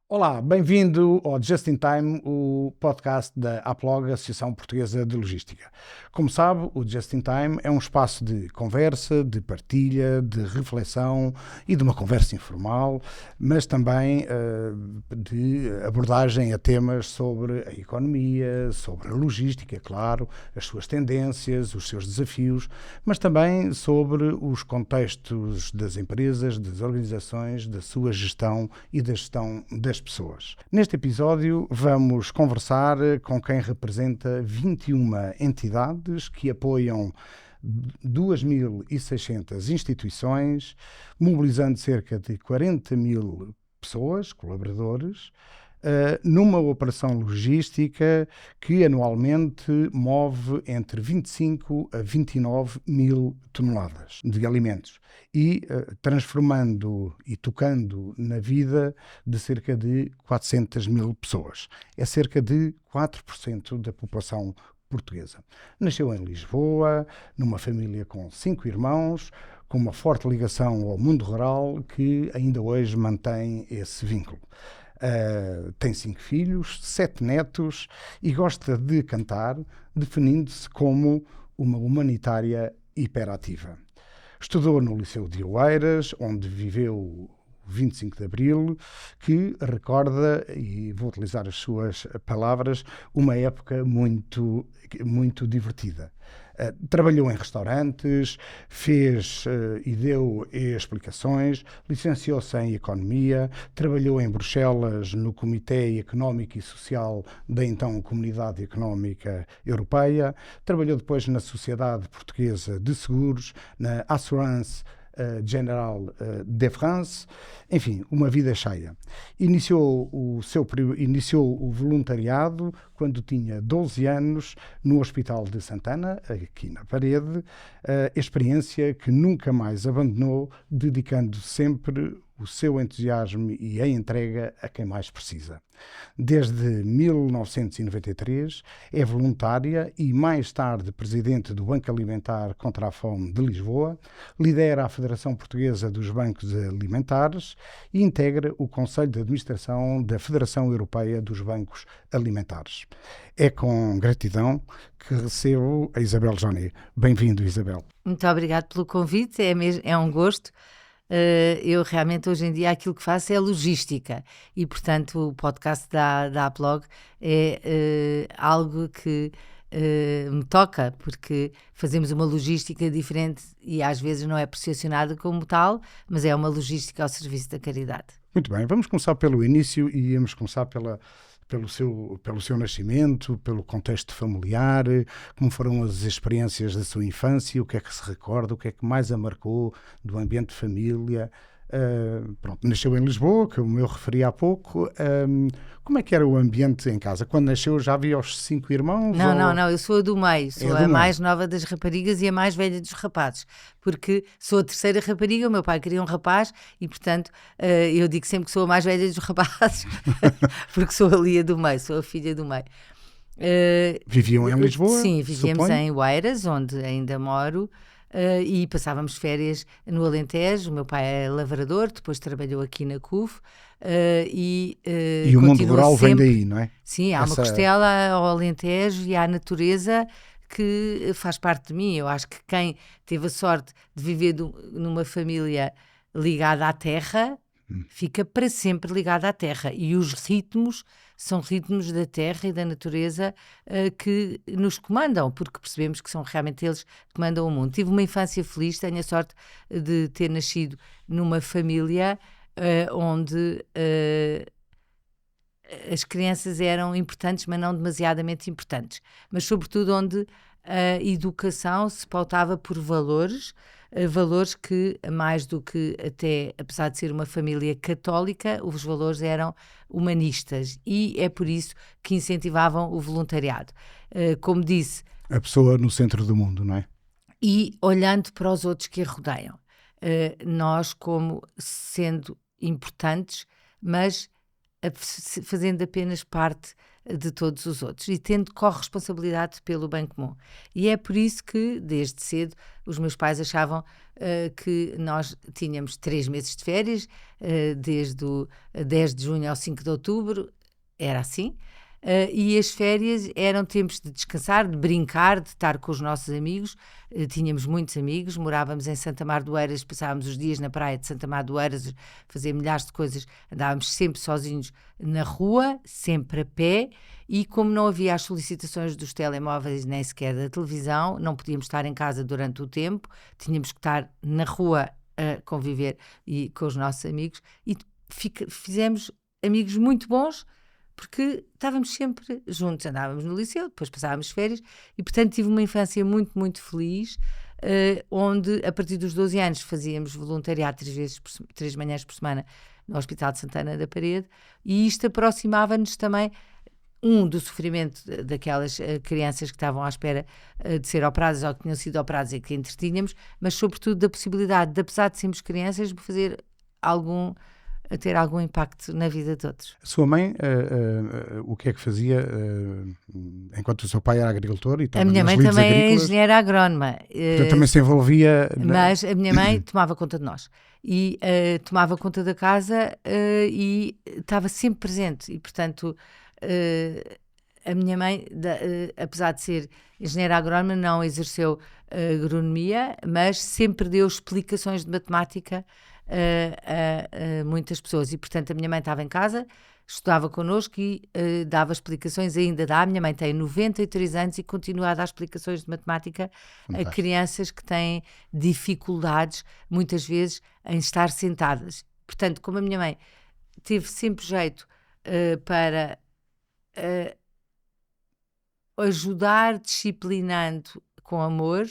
Olá, bem-vindo ao Just in Time, o podcast da APLOG, Associação Portuguesa de Logística. Como sabe, o Just in Time é um espaço de conversa, de partilha, de reflexão e de uma conversa informal, mas também de abordagem a temas sobre a economia, sobre a logística, claro, as suas tendências, os seus desafios, mas também sobre os contextos das empresas, das organizações, da sua gestão e da gestão das pessoas. Neste episódio vamos conversar com quem representa 21 entidades que apoiam 2.600 instituições, mobilizando cerca de 40 mil pessoas, colaboradores, numa operação logística que anualmente move entre 25 a 29 mil toneladas de alimentos e transformando e tocando na vida de cerca de 400 mil pessoas. É cerca de 4% da população portuguesa. Nasceu em Lisboa, numa família com 5 irmãos, com uma forte ligação ao mundo rural que ainda hoje mantém esse vínculo. Tem 5 filhos, 7 netos e gosta de cantar, definindo-se como uma humanitária hiperativa. Estudou no Liceu de Oeiras, onde viveu o 25 de Abril, que recorda, e vou utilizar as suas palavras, uma época muito, muito divertida. Trabalhou em restaurantes, fez e deu explicações, licenciou-se em Economia, trabalhou em Bruxelas no Comitê Económico e Social da então Comunidade Económica Europeia, trabalhou depois na Sociedade Portuguesa de Seguros, na Assurance General de France, enfim, uma vida cheia. Iniciou o voluntariado quando tinha 12 anos no Hospital de Santana, aqui na Parede, experiência que nunca mais abandonou, dedicando sempre o seu entusiasmo e a entrega a quem mais precisa. Desde 1993 é voluntária e mais tarde presidente do Banco Alimentar contra a Fome de Lisboa, lidera a Federação Portuguesa dos Bancos Alimentares e integra o Conselho de Administração da Federação Europeia dos Bancos Alimentares. É com gratidão que recebo a Isabel Joné. Bem-vindo, Isabel. Muito obrigado pelo convite, é um gosto. Eu realmente hoje em dia aquilo que faço é logística e portanto o podcast da APLOG é algo que me toca, porque fazemos uma logística diferente e às vezes não é percepcionada como tal, mas é uma logística ao serviço da caridade. Muito bem, vamos começar pelo início e íamos começar pelo seu nascimento, pelo contexto familiar, como foram as experiências da sua infância, o que é que se recorda, o que é que mais a marcou do ambiente de família. Nasceu em Lisboa, como eu referi há pouco. Como é que era o ambiente em casa? Quando nasceu já havia os 5 irmãos? Não, eu sou a do meio, sou a mais nova das raparigas e a mais velha dos rapazes, porque sou a terceira rapariga, o meu pai queria um rapaz e portanto eu digo sempre que sou a mais velha dos rapazes, porque sou ali a do meio, sou a filha do meio. Viviam em Lisboa? Sim, vivíamos suponho? em Oeiras, onde ainda moro. E passávamos férias no Alentejo. O meu pai é lavrador, depois trabalhou aqui na CUF e o mundo rural vem daí, não é? Sim, há uma costela ao Alentejo e à natureza que faz parte de mim. Eu acho que quem teve a sorte de viver numa família ligada à terra fica para sempre ligado à terra, e os ritmos são ritmos da terra e da natureza que nos comandam, porque percebemos que são realmente eles que comandam o mundo. Tive uma infância feliz, tenho a sorte de ter nascido numa família onde as crianças eram importantes, mas não demasiadamente importantes, mas sobretudo onde a educação se pautava por valores que, mais do que até, apesar de ser uma família católica, os valores eram humanistas, e é por isso que incentivavam o voluntariado. Como disse... A pessoa no centro do mundo, não é? E olhando para os outros que a rodeiam. Nós como sendo importantes, mas fazendo apenas parte de todos os outros e tendo corresponsabilidade pelo bem comum. E é por isso que, desde cedo, os meus pais achavam que nós tínhamos 3 meses de férias, desde o 10 de junho ao 5 de outubro, era assim. E as férias eram tempos de descansar, de brincar, de estar com os nossos amigos. Tínhamos muitos amigos, morávamos em Santa Mar do Eiras, passávamos os dias na praia de Santa Mar do Eiras, fazia milhares de coisas, andávamos sempre sozinhos na rua, sempre a pé, e como não havia as solicitações dos telemóveis nem sequer da televisão, não podíamos estar em casa durante o tempo, tínhamos que estar na rua a conviver com os nossos amigos, e fizemos amigos muito bons, porque estávamos sempre juntos, andávamos no liceu, depois passávamos férias, e portanto tive uma infância muito, muito feliz, onde a partir dos 12 anos fazíamos voluntariado 3 manhãs por semana no Hospital de Santana da Parede, e isto aproximava-nos também do sofrimento daquelas crianças que estavam à espera de ser operadas ou que tinham sido operadas e que entretínhamos, mas sobretudo da possibilidade de, apesar de sermos crianças, de ter algum impacto na vida de outros. A sua mãe, o que é que fazia enquanto o seu pai era agricultor? E a minha mãe também é engenheira agrónoma. Portanto, também se envolvia... Mas a minha mãe tomava conta de nós. E tomava conta da casa e estava sempre presente. E, portanto, a minha mãe, apesar de ser engenheira agrónoma, não exerceu agronomia, mas sempre deu explicações de matemática a muitas pessoas, e portanto a minha mãe estava em casa, estudava connosco e dava explicações, ainda dá. A minha mãe tem 93 anos e continua a dar explicações de matemática a crianças que têm dificuldades muitas vezes em estar sentadas. Portanto, como a minha mãe teve sempre jeito para ajudar disciplinando com amor,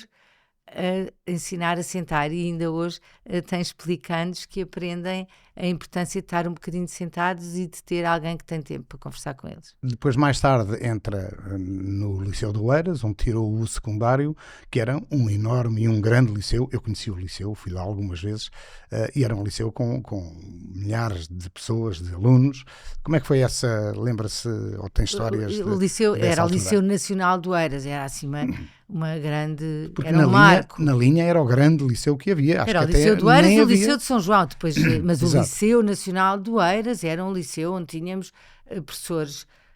a ensinar a sentar, e ainda hoje tem explicantes que aprendem a importância de estar um bocadinho sentados e de ter alguém que tem tempo para conversar com eles. Depois, mais tarde, entra no Liceu de Oeiras, onde tirou o secundário, que era um enorme e um grande liceu. Eu conheci o liceu, fui lá algumas vezes, e era um liceu com milhares de pessoas, de alunos. Como é que foi essa? Lembra-se, ou tem histórias? O liceu era altura? O Liceu Nacional de Oeiras, era assim uma grande... Porque era marco. Na linha era o grande liceu que havia. Era o Liceu de Oeiras e o Liceu de São João, depois, mas o Liceu Nacional de Oeiras era um liceu onde tínhamos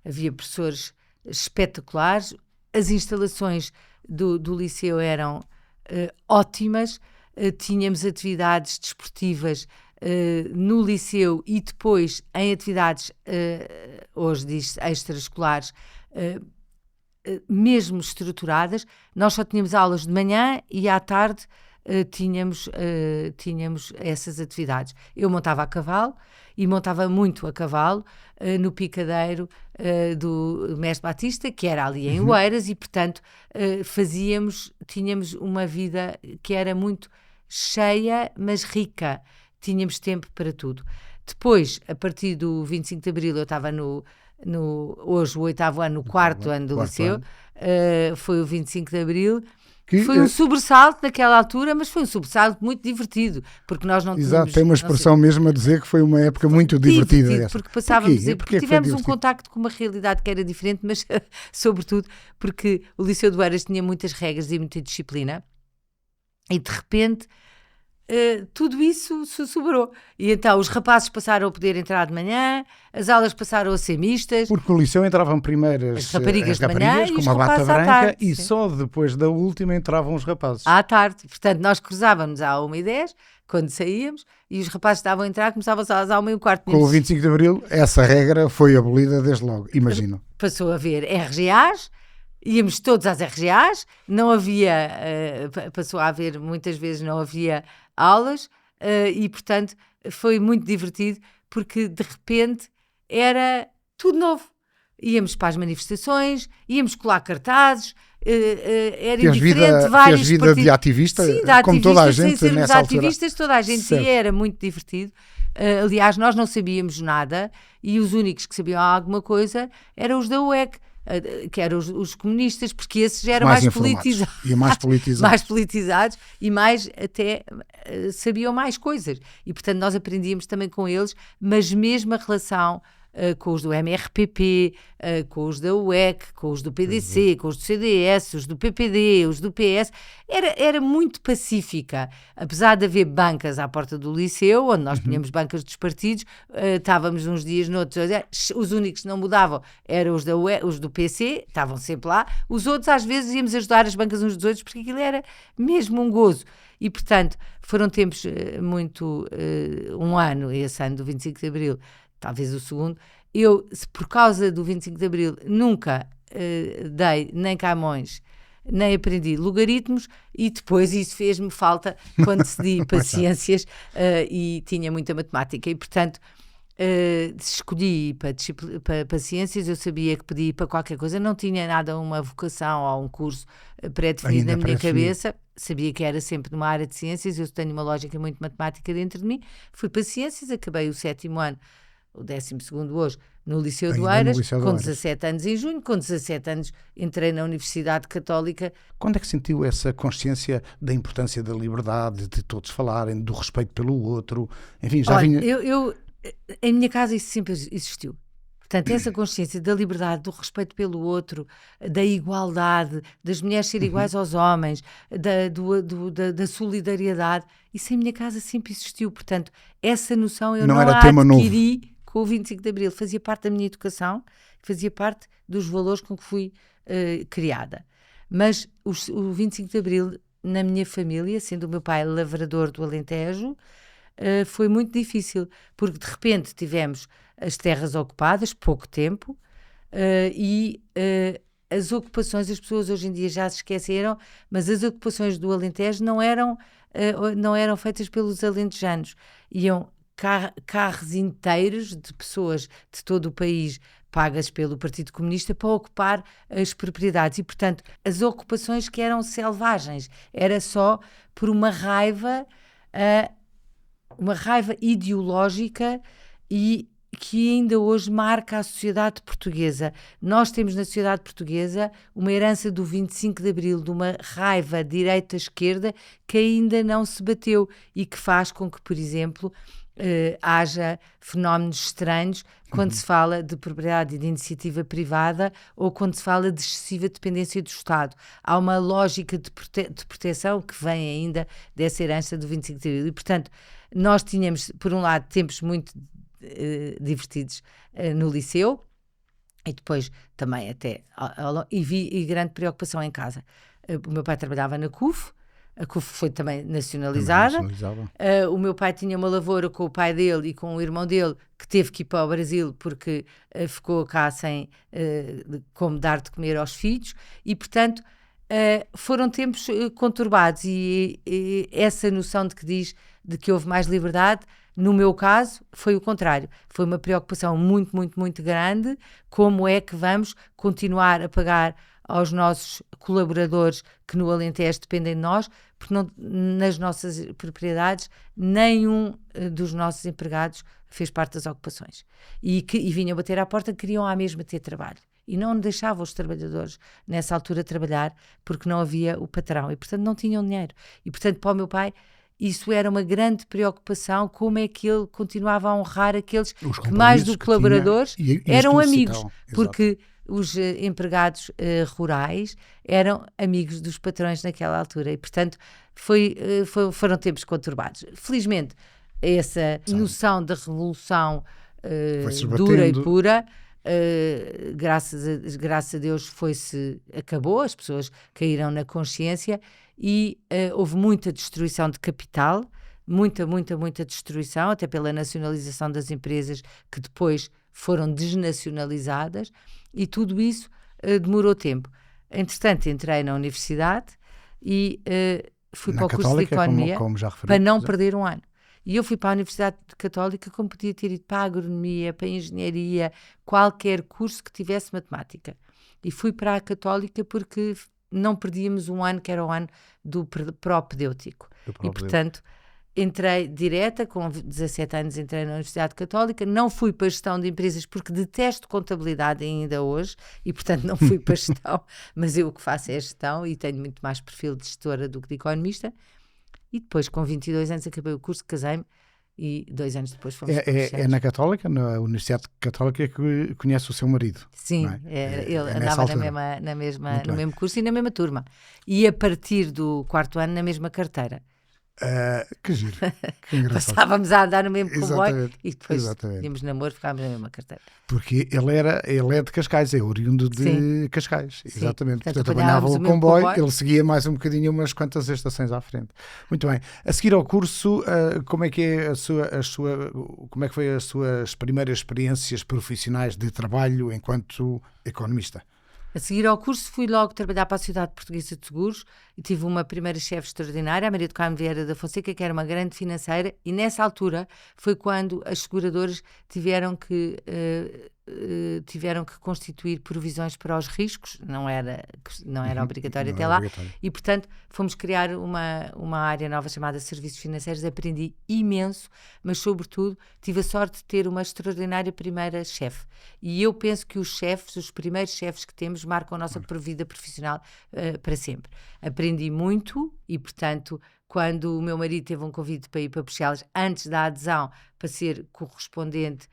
havia professores espetaculares, as instalações do liceu eram ótimas, tínhamos atividades desportivas no liceu e depois em atividades, hoje diz extraescolares, mesmo estruturadas. Nós só tínhamos aulas de manhã e à tarde tínhamos essas atividades. Eu montava a cavalo e montava muito a cavalo no picadeiro do Mestre Batista, que era ali em Oeiras, e portanto tínhamos uma vida que era muito cheia, mas rica. Tínhamos tempo para tudo. Depois, a partir do 25 de Abril, eu estava hoje o 8º ano, no 4º ano do liceu, foi o 25 de Abril, foi um sobressalto naquela altura, mas foi um sobressalto muito divertido, porque nós não tínhamos... Exato, tem uma expressão mesmo a dizer que foi uma época muito divertida. Porque passávamos, porque tivemos um contacto com uma realidade que era diferente, mas sobretudo porque o Liceu de Oeiras tinha muitas regras e muita disciplina, e de repente... tudo isso se sobrou. E então os rapazes passaram a poder entrar de manhã, as aulas passaram a ser mistas. Porque no liceu entravam primeiro as raparigas de manhã com uma bata branca tarde, e só depois da última entravam os rapazes. À tarde. Portanto, nós cruzávamos à 1h10, quando saíamos, e os rapazes estavam a entrar, começavam as aulas à 1h15. Com o 25 de Abril, essa regra foi abolida desde logo, imagino. Passou a haver RGAs, íamos todos às RGAs, não havia, passou a haver, muitas vezes não havia aulas, e portanto foi muito divertido, porque de repente era tudo novo. Íamos para as manifestações, íamos colar cartazes, era indiferente, vários partidos. Vida de ativista, sim, como toda a gente sem nessa altura. Ativistas, toda a gente ia, era muito divertido. Aliás, nós não sabíamos nada, e os únicos que sabiam alguma coisa eram os da UEC, que eram os comunistas, porque esses eram mais politizados. E mais politizados. Mais politizados e mais até sabiam mais coisas. E, portanto, nós aprendíamos também com eles, mas mesmo a relação com os do MRPP, com os da UEC, com os do PDC, com os do CDS, os do PPD, os do PS. Era muito pacífica. Apesar de haver bancas à porta do liceu, onde nós tínhamos bancas dos partidos, estávamos uns dias noutros. Os únicos que não mudavam eram os da UEC, os do PC, estavam sempre lá. Os outros, às vezes, íamos ajudar as bancas uns dos outros, porque aquilo era mesmo um gozo. E, portanto, foram tempos muito... um ano, esse ano do 25 de Abril, talvez o segundo, eu, por causa do 25 de Abril, nunca dei nem Camões, nem aprendi logaritmos, e depois isso fez-me falta quando decidi paciências e tinha muita matemática. E, portanto, escolhi para ciências. Eu sabia que podia ir para qualquer coisa, não tinha nada, uma vocação ou um curso pré-definido na minha cabeça. Sabia que era sempre numa área de ciências. Eu tenho uma lógica muito matemática dentro de mim. Fui para ciências, acabei o 7º ano, o 12º hoje, no Liceu do Eiras, com 17 anos em junho. Com 17 anos entrei na Universidade Católica. Quando é que sentiu essa consciência da importância da liberdade, de todos falarem, do respeito pelo outro? Enfim, já vinha... Em minha casa isso sempre existiu. Portanto, essa consciência da liberdade, do respeito pelo outro, da igualdade, das mulheres serem iguais aos homens, da solidariedade, isso em minha casa sempre existiu. Portanto, essa noção eu não a adquiri com o 25 de Abril. Fazia parte da minha educação, fazia parte dos valores com que fui criada. Mas o 25 de Abril, na minha família, sendo o meu pai lavrador do Alentejo, foi muito difícil, porque de repente tivemos as terras ocupadas, pouco tempo, e as ocupações, as pessoas hoje em dia já se esqueceram, mas as ocupações do Alentejo não eram feitas pelos alentejanos. Iam carros inteiros de pessoas de todo o país, pagas pelo Partido Comunista, para ocupar as propriedades. E, portanto, as ocupações que eram selvagens, era só por uma raiva ideológica, e que ainda hoje marca a sociedade portuguesa. Nós temos na sociedade portuguesa uma herança do 25 de Abril, de uma raiva direita-esquerda que ainda não se bateu e que faz com que, por exemplo, haja fenómenos estranhos quando se fala de propriedade e de iniciativa privada, ou quando se fala de excessiva dependência do Estado. Há uma lógica de proteção que vem ainda dessa herança do 25 de Abril. E, portanto, nós tínhamos, por um lado, tempos muito divertidos no liceu, e depois também e grande preocupação em casa. O meu pai trabalhava na CUF, a CUF foi também nacionalizada. O meu pai tinha uma lavoura com o pai dele e com o irmão dele, que teve que ir para o Brasil porque ficou cá sem como dar de comer aos filhos, e, portanto, foram tempos conturbados, e essa noção de que diz de que houve mais liberdade, no meu caso, foi o contrário. Foi uma preocupação muito, muito, muito grande. Como é que vamos continuar a pagar aos nossos colaboradores que no Alentejo dependem de nós, porque nas nossas propriedades nenhum dos nossos empregados fez parte das ocupações. E vinham bater à porta, queriam à mesma ter trabalho. E não deixavam os trabalhadores, nessa altura, trabalhar, porque não havia o patrão. E, portanto, não tinham dinheiro. E, portanto, para o meu pai, isso era uma grande preocupação, como é que ele continuava a honrar aqueles que, mais do que colaboradores, eram amigos. Porque os empregados rurais eram amigos dos patrões naquela altura. E, portanto, foram tempos conturbados. Felizmente, essa noção da revolução dura e pura, graças a Deus, acabou, as pessoas caíram na consciência, e houve muita destruição de capital, muita destruição, até pela nacionalização das empresas que depois foram desnacionalizadas, e tudo isso demorou tempo. Entretanto, entrei na universidade e fui para o curso de Economia, como já referi, para não perder um ano. E eu fui para a Universidade Católica como podia ter ido para a Agronomia, para a Engenharia, qualquer curso que tivesse matemática. E fui para a Católica porque não perdíamos um ano, que era o ano do propedêutico. E, portanto, entrei direta, com 17 anos entrei na Universidade Católica, não fui para a gestão de empresas porque detesto contabilidade ainda hoje, e, portanto, não fui para a gestão, mas eu o que faço é a gestão, e tenho muito mais perfil de gestora do que de economista. E depois, com 22 anos, acabei o curso, casei-me, e 2 anos depois fomos para É Bruxelas. na Católica, na Universidade Católica, que conhece o seu marido. Sim, não é? ele nessa andava altura. Muito no bem. mesmo curso e na mesma turma. E a partir do 4º ano, na mesma carteira. Que giro, que engraçado. Passávamos a andar no mesmo comboio Exatamente, e depois exatamente. tínhamos namoro, ficávamos na mesma carteira. Porque ele é de Cascais, é oriundo Sim, de Cascais, sim. exatamente. Portanto, Portanto, apanhava apanhávamos o o mesmo comboio, comboio. ele seguia mais um bocadinho, umas quantas estações à frente. Muito bem. A seguir ao curso, como é que é como é que foi as suas primeiras experiências profissionais de trabalho enquanto economista? A seguir ao curso fui logo trabalhar para a Sociedade Portuguesa de Seguros e tive uma primeira chefe extraordinária, a Maria do Carmo Vieira da Fonseca, que era uma grande financeira, e nessa altura foi quando as seguradoras tiveram que constituir provisões para os riscos, não era obrigatório Não até é lá, obrigatório. e portanto fomos criar uma área nova chamada Serviços Financeiros. Aprendi imenso, mas sobretudo tive a sorte de ter uma extraordinária primeira chefe, e eu penso que os primeiros chefes que temos marcam a nossa vida profissional para sempre. Aprendi muito e, portanto, quando o meu marido teve um convite para ir para Bruxelas, antes da adesão, para ser correspondente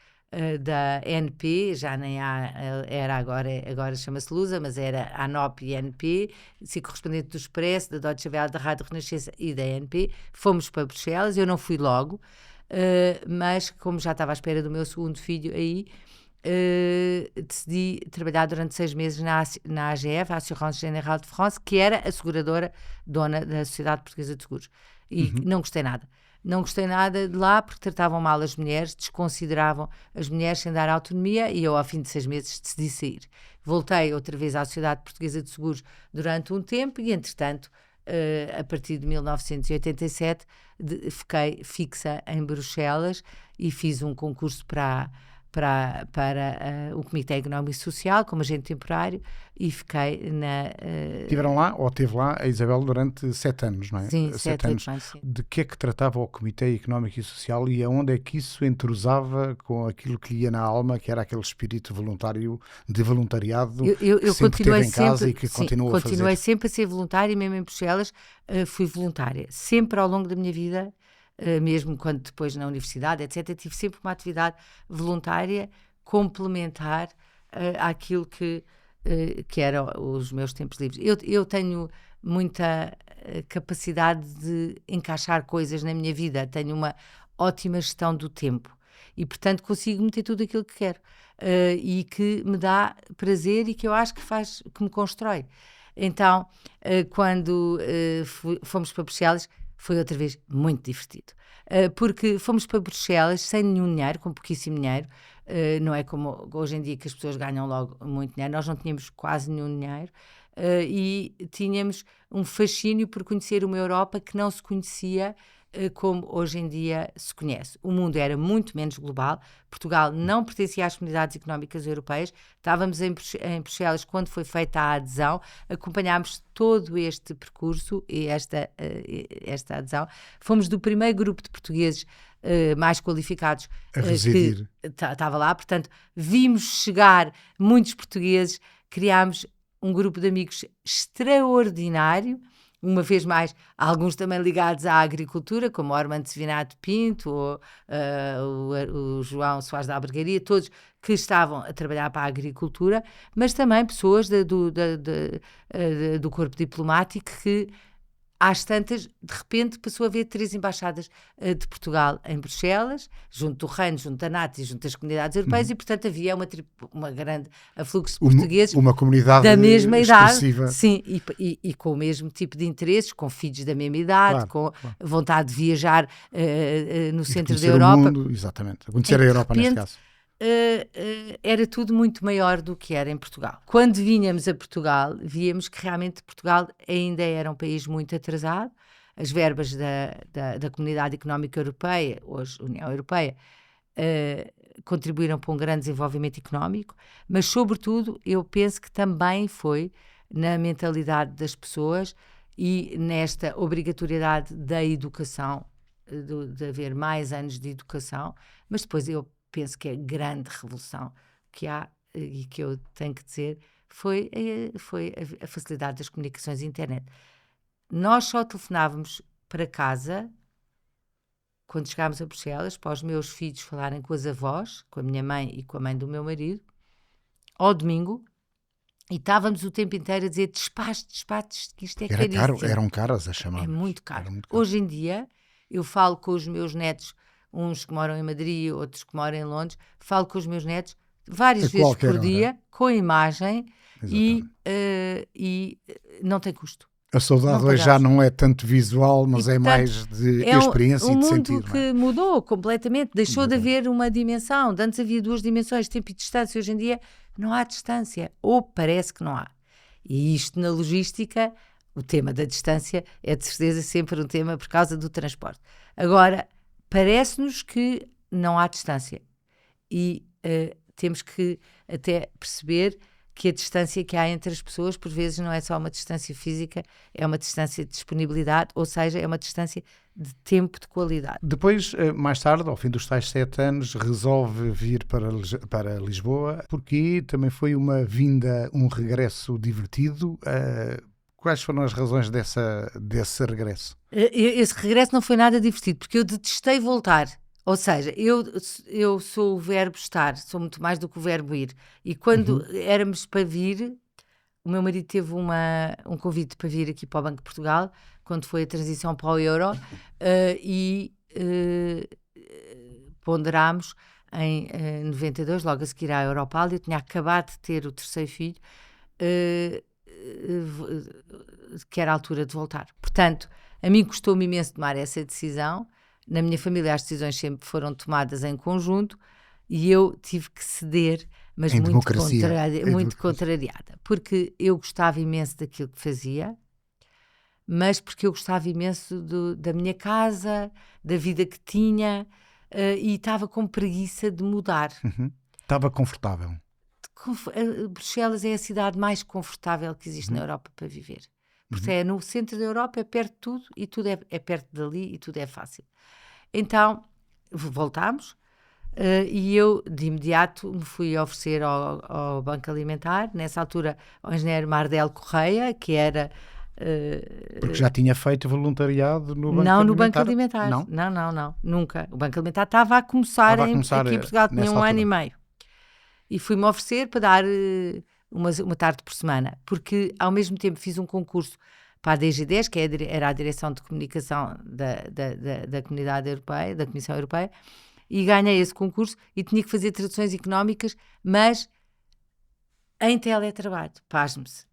da NP, já nem era agora chama-se Lusa, mas era a ANOP e NP, ser correspondente do Expresso, da Deutsche Welle, da Rádio Renascença e da NP, fomos para Bruxelas. Eu não fui logo, mas como já estava à espera do meu segundo filho aí, decidi trabalhar durante 6 meses na AGF, a Assurance Générale de France, que era a seguradora dona da Sociedade Portuguesa de Seguros, e não gostei nada. Não gostei nada de lá porque tratavam mal as mulheres, desconsideravam as mulheres sem dar autonomia, e eu, ao fim de 6 meses, decidi sair. Voltei outra vez à Sociedade Portuguesa de Seguros durante um tempo e, entretanto, a partir de 1987, fiquei fixa em Bruxelas e fiz um concurso para o Comitê Económico e Social como agente temporário e fiquei Tiveram lá, ou teve lá, a Isabel durante 7 anos, não é? Sim, 7 anos. 8 anos, sim. De que é que tratava o Comitê Económico e Social e aonde é que isso entrosava com aquilo que lhe ia na alma, que era aquele espírito voluntário, de voluntariado, Eu que sempre teve continuei em casa sempre, e que sim, continua a fazer? continuei sempre a ser voluntária, e mesmo em Bruxelas fui voluntária. Sempre ao longo da minha vida, mesmo quando depois na universidade, etc., tive sempre uma atividade voluntária complementar àquilo que eram os meus tempos livres. Eu tenho muita capacidade de encaixar coisas na minha vida, tenho uma ótima gestão do tempo e, portanto, consigo meter tudo aquilo que quero e que me dá prazer e que eu acho que me constrói. Então, quando fomos para Bruxelas, foi outra vez muito divertido. Porque fomos para Bruxelas sem nenhum dinheiro, com pouquíssimo dinheiro. Não é como hoje em dia que as pessoas ganham logo muito dinheiro. Nós não tínhamos quase nenhum dinheiro e tínhamos um fascínio por conhecer uma Europa que não se conhecia como hoje em dia se conhece. O mundo era muito menos global. Portugal não pertencia às comunidades económicas europeias. Estávamos em Bruxelas quando foi feita a adesão. Acompanhámos todo este percurso e esta adesão. Fomos do primeiro grupo de portugueses mais qualificados A residir. que estava lá. Portanto, vimos chegar muitos portugueses, criámos um grupo de amigos extraordinário, uma vez mais, alguns também ligados à agricultura, como o Armando Sevinato Pinto, ou o João Soares da Albergaria, todos que estavam a trabalhar para a agricultura, mas também pessoas do corpo diplomático que, às tantas, de repente passou a haver 3 embaixadas de Portugal em Bruxelas, junto do Reino, junto da NATO e junto das comunidades europeias, e portanto havia uma grande afluxo de portugueses uma comunidade da mesma expressiva. idade, sim, e com o mesmo tipo de interesses, com filhos da mesma idade, Claro. vontade de viajar no centro da Conhecer Europa. o mundo, exatamente. Conhecer a Europa, neste caso. Era tudo muito maior do que era em Portugal. Quando vinhamos a Portugal, víamos que realmente Portugal ainda era um país muito atrasado. As verbas da Comunidade Económica Europeia, hoje União Europeia, contribuíram para um grande desenvolvimento económico, mas, sobretudo, eu penso que também foi na mentalidade das pessoas e nesta obrigatoriedade da educação, de haver mais anos de educação, mas depois eu penso que a grande revolução que há, e que eu tenho que dizer, foi a facilidade das comunicações e internet. Nós só telefonávamos para casa quando chegámos a Bruxelas, para os meus filhos falarem com as avós, com a minha mãe e com a mãe do meu marido, ao domingo, e estávamos o tempo inteiro a dizer despache, que isto é caríssimo. Eram caras as chamadas. É muito caro. Hoje em dia, eu falo com os meus netos, uns que moram em Madrid, outros que moram em Londres, falo com os meus netos várias vezes por dia, com imagem, e não tem custo. A saudade hoje já não é tanto visual, mas é mais de experiência e de sentir. É um mundo que mudou completamente, deixou de haver uma dimensão. Antes havia 2 dimensões, tempo e distância. Hoje em dia não há distância, ou parece que não há. E isto na logística, o tema da distância é de certeza sempre um tema por causa do transporte. Agora, parece-nos que não há distância. E temos que até perceber que a distância que há entre as pessoas, por vezes, não é só uma distância física, é uma distância de disponibilidade, ou seja, é uma distância de tempo de qualidade. Depois, mais tarde, ao fim dos tais 7 anos, resolve vir para Lisboa, porque também foi uma vinda, um regresso divertido. Quais foram as razões desse regresso? Esse regresso não foi nada divertido, porque eu detestei voltar. Ou seja, eu sou o verbo estar, sou muito mais do que o verbo ir. E quando éramos para vir, o meu marido teve um convite para vir aqui para o Banco de Portugal, quando foi a transição para o euro, e ponderámos em 92, logo a seguir à Europal. Eu tinha acabado de ter o 3º filho, que era a altura de voltar. Portanto, a mim custou-me imenso tomar essa decisão. Na minha família as decisões sempre foram tomadas em conjunto e eu tive que ceder, mas muito contrariada, porque eu gostava imenso daquilo que fazia, mas porque eu gostava imenso da minha casa, da vida que tinha, e estava com preguiça de mudar. Estava confortável. Bruxelas é a cidade mais confortável que existe na Europa para viver. Porque é no centro da Europa, é perto de tudo, e tudo é perto dali e tudo é fácil. Então, voltámos, e eu, de imediato, me fui oferecer ao Banco Alimentar, nessa altura, ao engenheiro Mardel Correia, que era... Porque já tinha feito voluntariado no Banco Alimentar? Não, no Banco Alimentar. Não, nunca. O Banco Alimentar estava a começar aqui em Portugal, tinha um ano e meio. E fui-me oferecer para dar uma tarde por semana, porque ao mesmo tempo fiz um concurso para a DG10, que era a Direção de Comunicação da Comunidade Europeia, da Comissão Europeia, e ganhei esse concurso e tinha que fazer traduções económicas, mas em teletrabalho, pasme-se.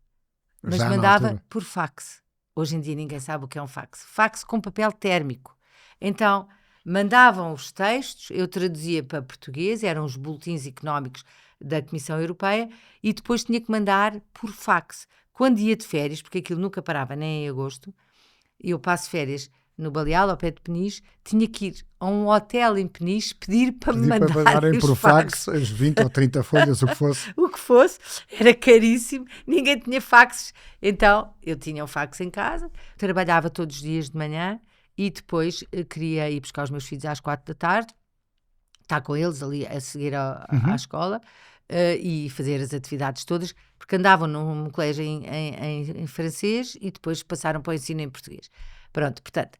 Mas mandava por fax. Hoje em dia ninguém sabe o que é um fax. Fax com papel térmico. Então, mandavam os textos, eu traduzia para português, eram os boletins económicos da Comissão Europeia, e depois tinha que mandar por fax. Quando ia de férias, porque aquilo nunca parava, nem em agosto, eu passo férias no Baleal, ao pé de Peniche, tinha que ir a um hotel em Peniche pedir para me mandarem por fax as 20 ou 30 folhas, o que fosse. O que fosse, era caríssimo, ninguém tinha faxes. Então, eu tinha um fax em casa, trabalhava todos os dias de manhã e depois queria ir buscar os meus filhos às 4 da tarde, estar com eles ali a seguir à escola, e fazer as atividades todas, porque andavam num colégio em francês e depois passaram para o ensino em português. Pronto, portanto,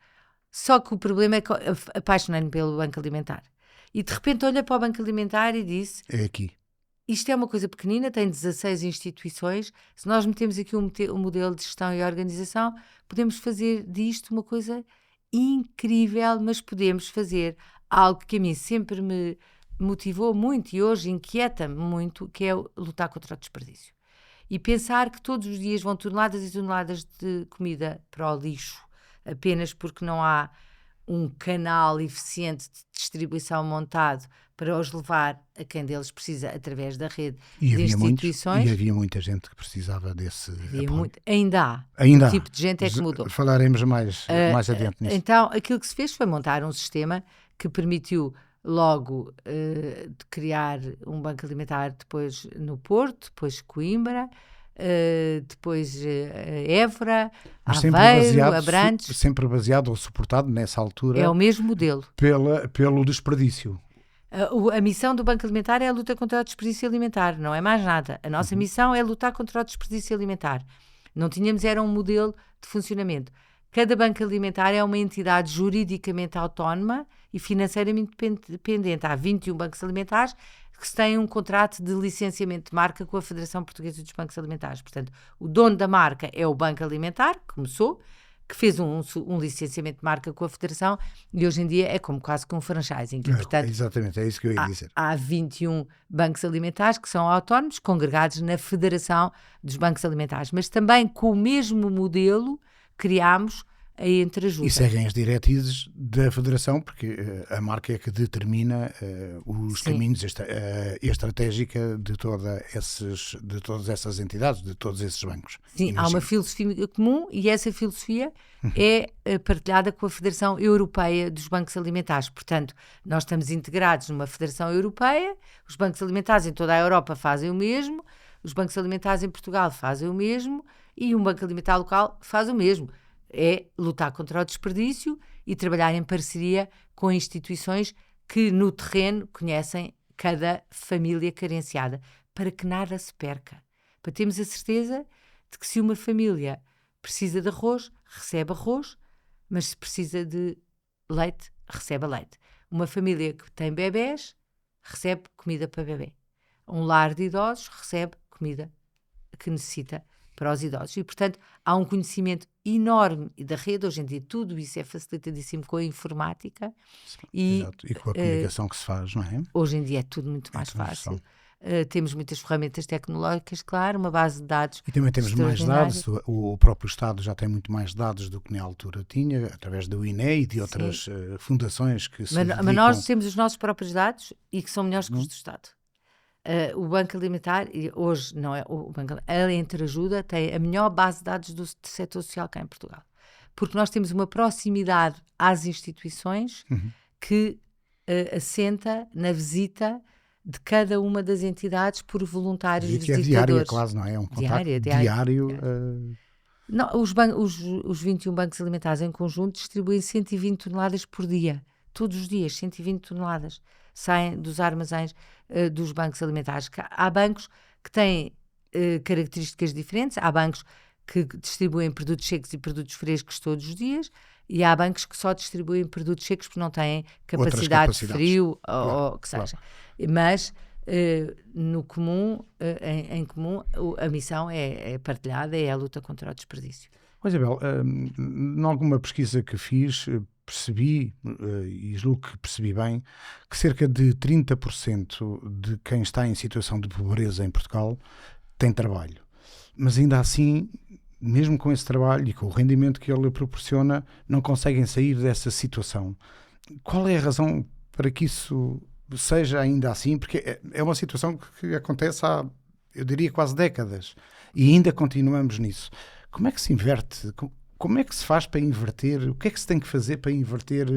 só que o problema é que apaixonei-me pelo Banco Alimentar. E de repente olhei para o Banco Alimentar e disse... É aqui. Isto é uma coisa pequenina, tem 16 instituições. Se nós metemos aqui um modelo de gestão e organização, podemos fazer disto uma coisa incrível, mas podemos fazer algo que a mim sempre me motivou muito e hoje inquieta-me muito, que é lutar contra o desperdício. E pensar que todos os dias vão toneladas e toneladas de comida para o lixo, apenas porque não há um canal eficiente de distribuição montado para os levar a quem deles precisa através da rede de instituições. E havia muita gente que precisava desse apoio. Ainda há. O tipo de gente é que mudou. Falaremos mais adiante nisso. Então, aquilo que se fez foi montar um sistema que permitiu logo de criar um banco alimentar depois no Porto, depois Coimbra, depois Évora, Aveiro, Abrantes. Sempre baseado ou suportado nessa altura. É o mesmo modelo. Pelo desperdício. A missão do Banco Alimentar é a luta contra o desperdício alimentar, não é mais nada. A nossa missão é lutar contra o desperdício alimentar. Não tínhamos, era um modelo de funcionamento. Cada banco alimentar é uma entidade juridicamente autónoma e financeiramente dependente. Há 21 bancos alimentares que têm um contrato de licenciamento de marca com a Federação Portuguesa dos Bancos Alimentares. Portanto, o dono da marca é o Banco Alimentar, que começou, que fez um licenciamento de marca com a Federação e hoje em dia é como quase que um franchising. E, portanto, exatamente, é isso que eu ia dizer. Há 21 bancos alimentares que são autónomos, congregados na Federação dos Bancos Alimentares. Mas também com o mesmo modelo criámos a Entreajuda. E seguem as diretrizes da Federação, porque a marca é que determina os caminhos e a estratégica de todas essas entidades, de todos esses bancos. Sim, há uma filosofia comum e essa filosofia é partilhada com a Federação Europeia dos Bancos Alimentares. Portanto, nós estamos integrados numa Federação Europeia, os bancos alimentares em toda a Europa fazem o mesmo, os bancos alimentares em Portugal fazem o mesmo e um banco alimentar local faz o mesmo. É lutar contra o desperdício e trabalhar em parceria com instituições que no terreno conhecem cada família carenciada, para que nada se perca. Para termos a certeza de que se uma família precisa de arroz, recebe arroz, mas se precisa de leite, recebe leite. Uma família que tem bebés, recebe comida para bebê. Um lar de idosos recebe comida que necessita para os idosos. E, portanto, há um conhecimento enorme da rede. Hoje em dia tudo isso é facilitadíssimo com a informática. Exato. E com a comunicação que se faz, não é? Hoje em dia é tudo muito mais fácil. Temos muitas ferramentas tecnológicas, claro, uma base de dados. E também temos mais dados. O próprio Estado já tem muito mais dados do que na altura tinha, através do INE e de outras fundações que se dedicam. Mas nós temos os nossos próprios dados e que são melhores que os do Estado. O Banco Alimentar, e hoje não é o Banco Alimentar, a Entreajuda tem a melhor base de dados do setor social cá em Portugal. Porque nós temos uma proximidade às instituições que assenta na visita de cada uma das entidades por voluntários visitadores. É diária, quase, não é? É um contacto diário. Não, os 21 bancos alimentares em conjunto distribuem 120 toneladas por dia. Todos os dias, 120 toneladas saem dos armazéns dos bancos alimentares. Há bancos que têm características diferentes, há bancos que distribuem produtos secos e produtos frescos todos os dias e há bancos que só distribuem produtos secos porque não têm capacidade de frio ou o que seja. Mas, no comum, em comum, a missão é partilhada, é a luta contra o desperdício. Isabel, em alguma pesquisa que fiz, percebi, e julgo que percebi bem, que cerca de 30% de quem está em situação de pobreza em Portugal tem trabalho. Mas ainda assim, mesmo com esse trabalho e com o rendimento que ele proporciona, não conseguem sair dessa situação. Qual é a razão para que isso seja ainda assim? Porque é uma situação que acontece há, eu diria, quase décadas. E ainda continuamos nisso. Como é que se inverte? Como é que se faz para inverter? O que é que se tem que fazer para inverter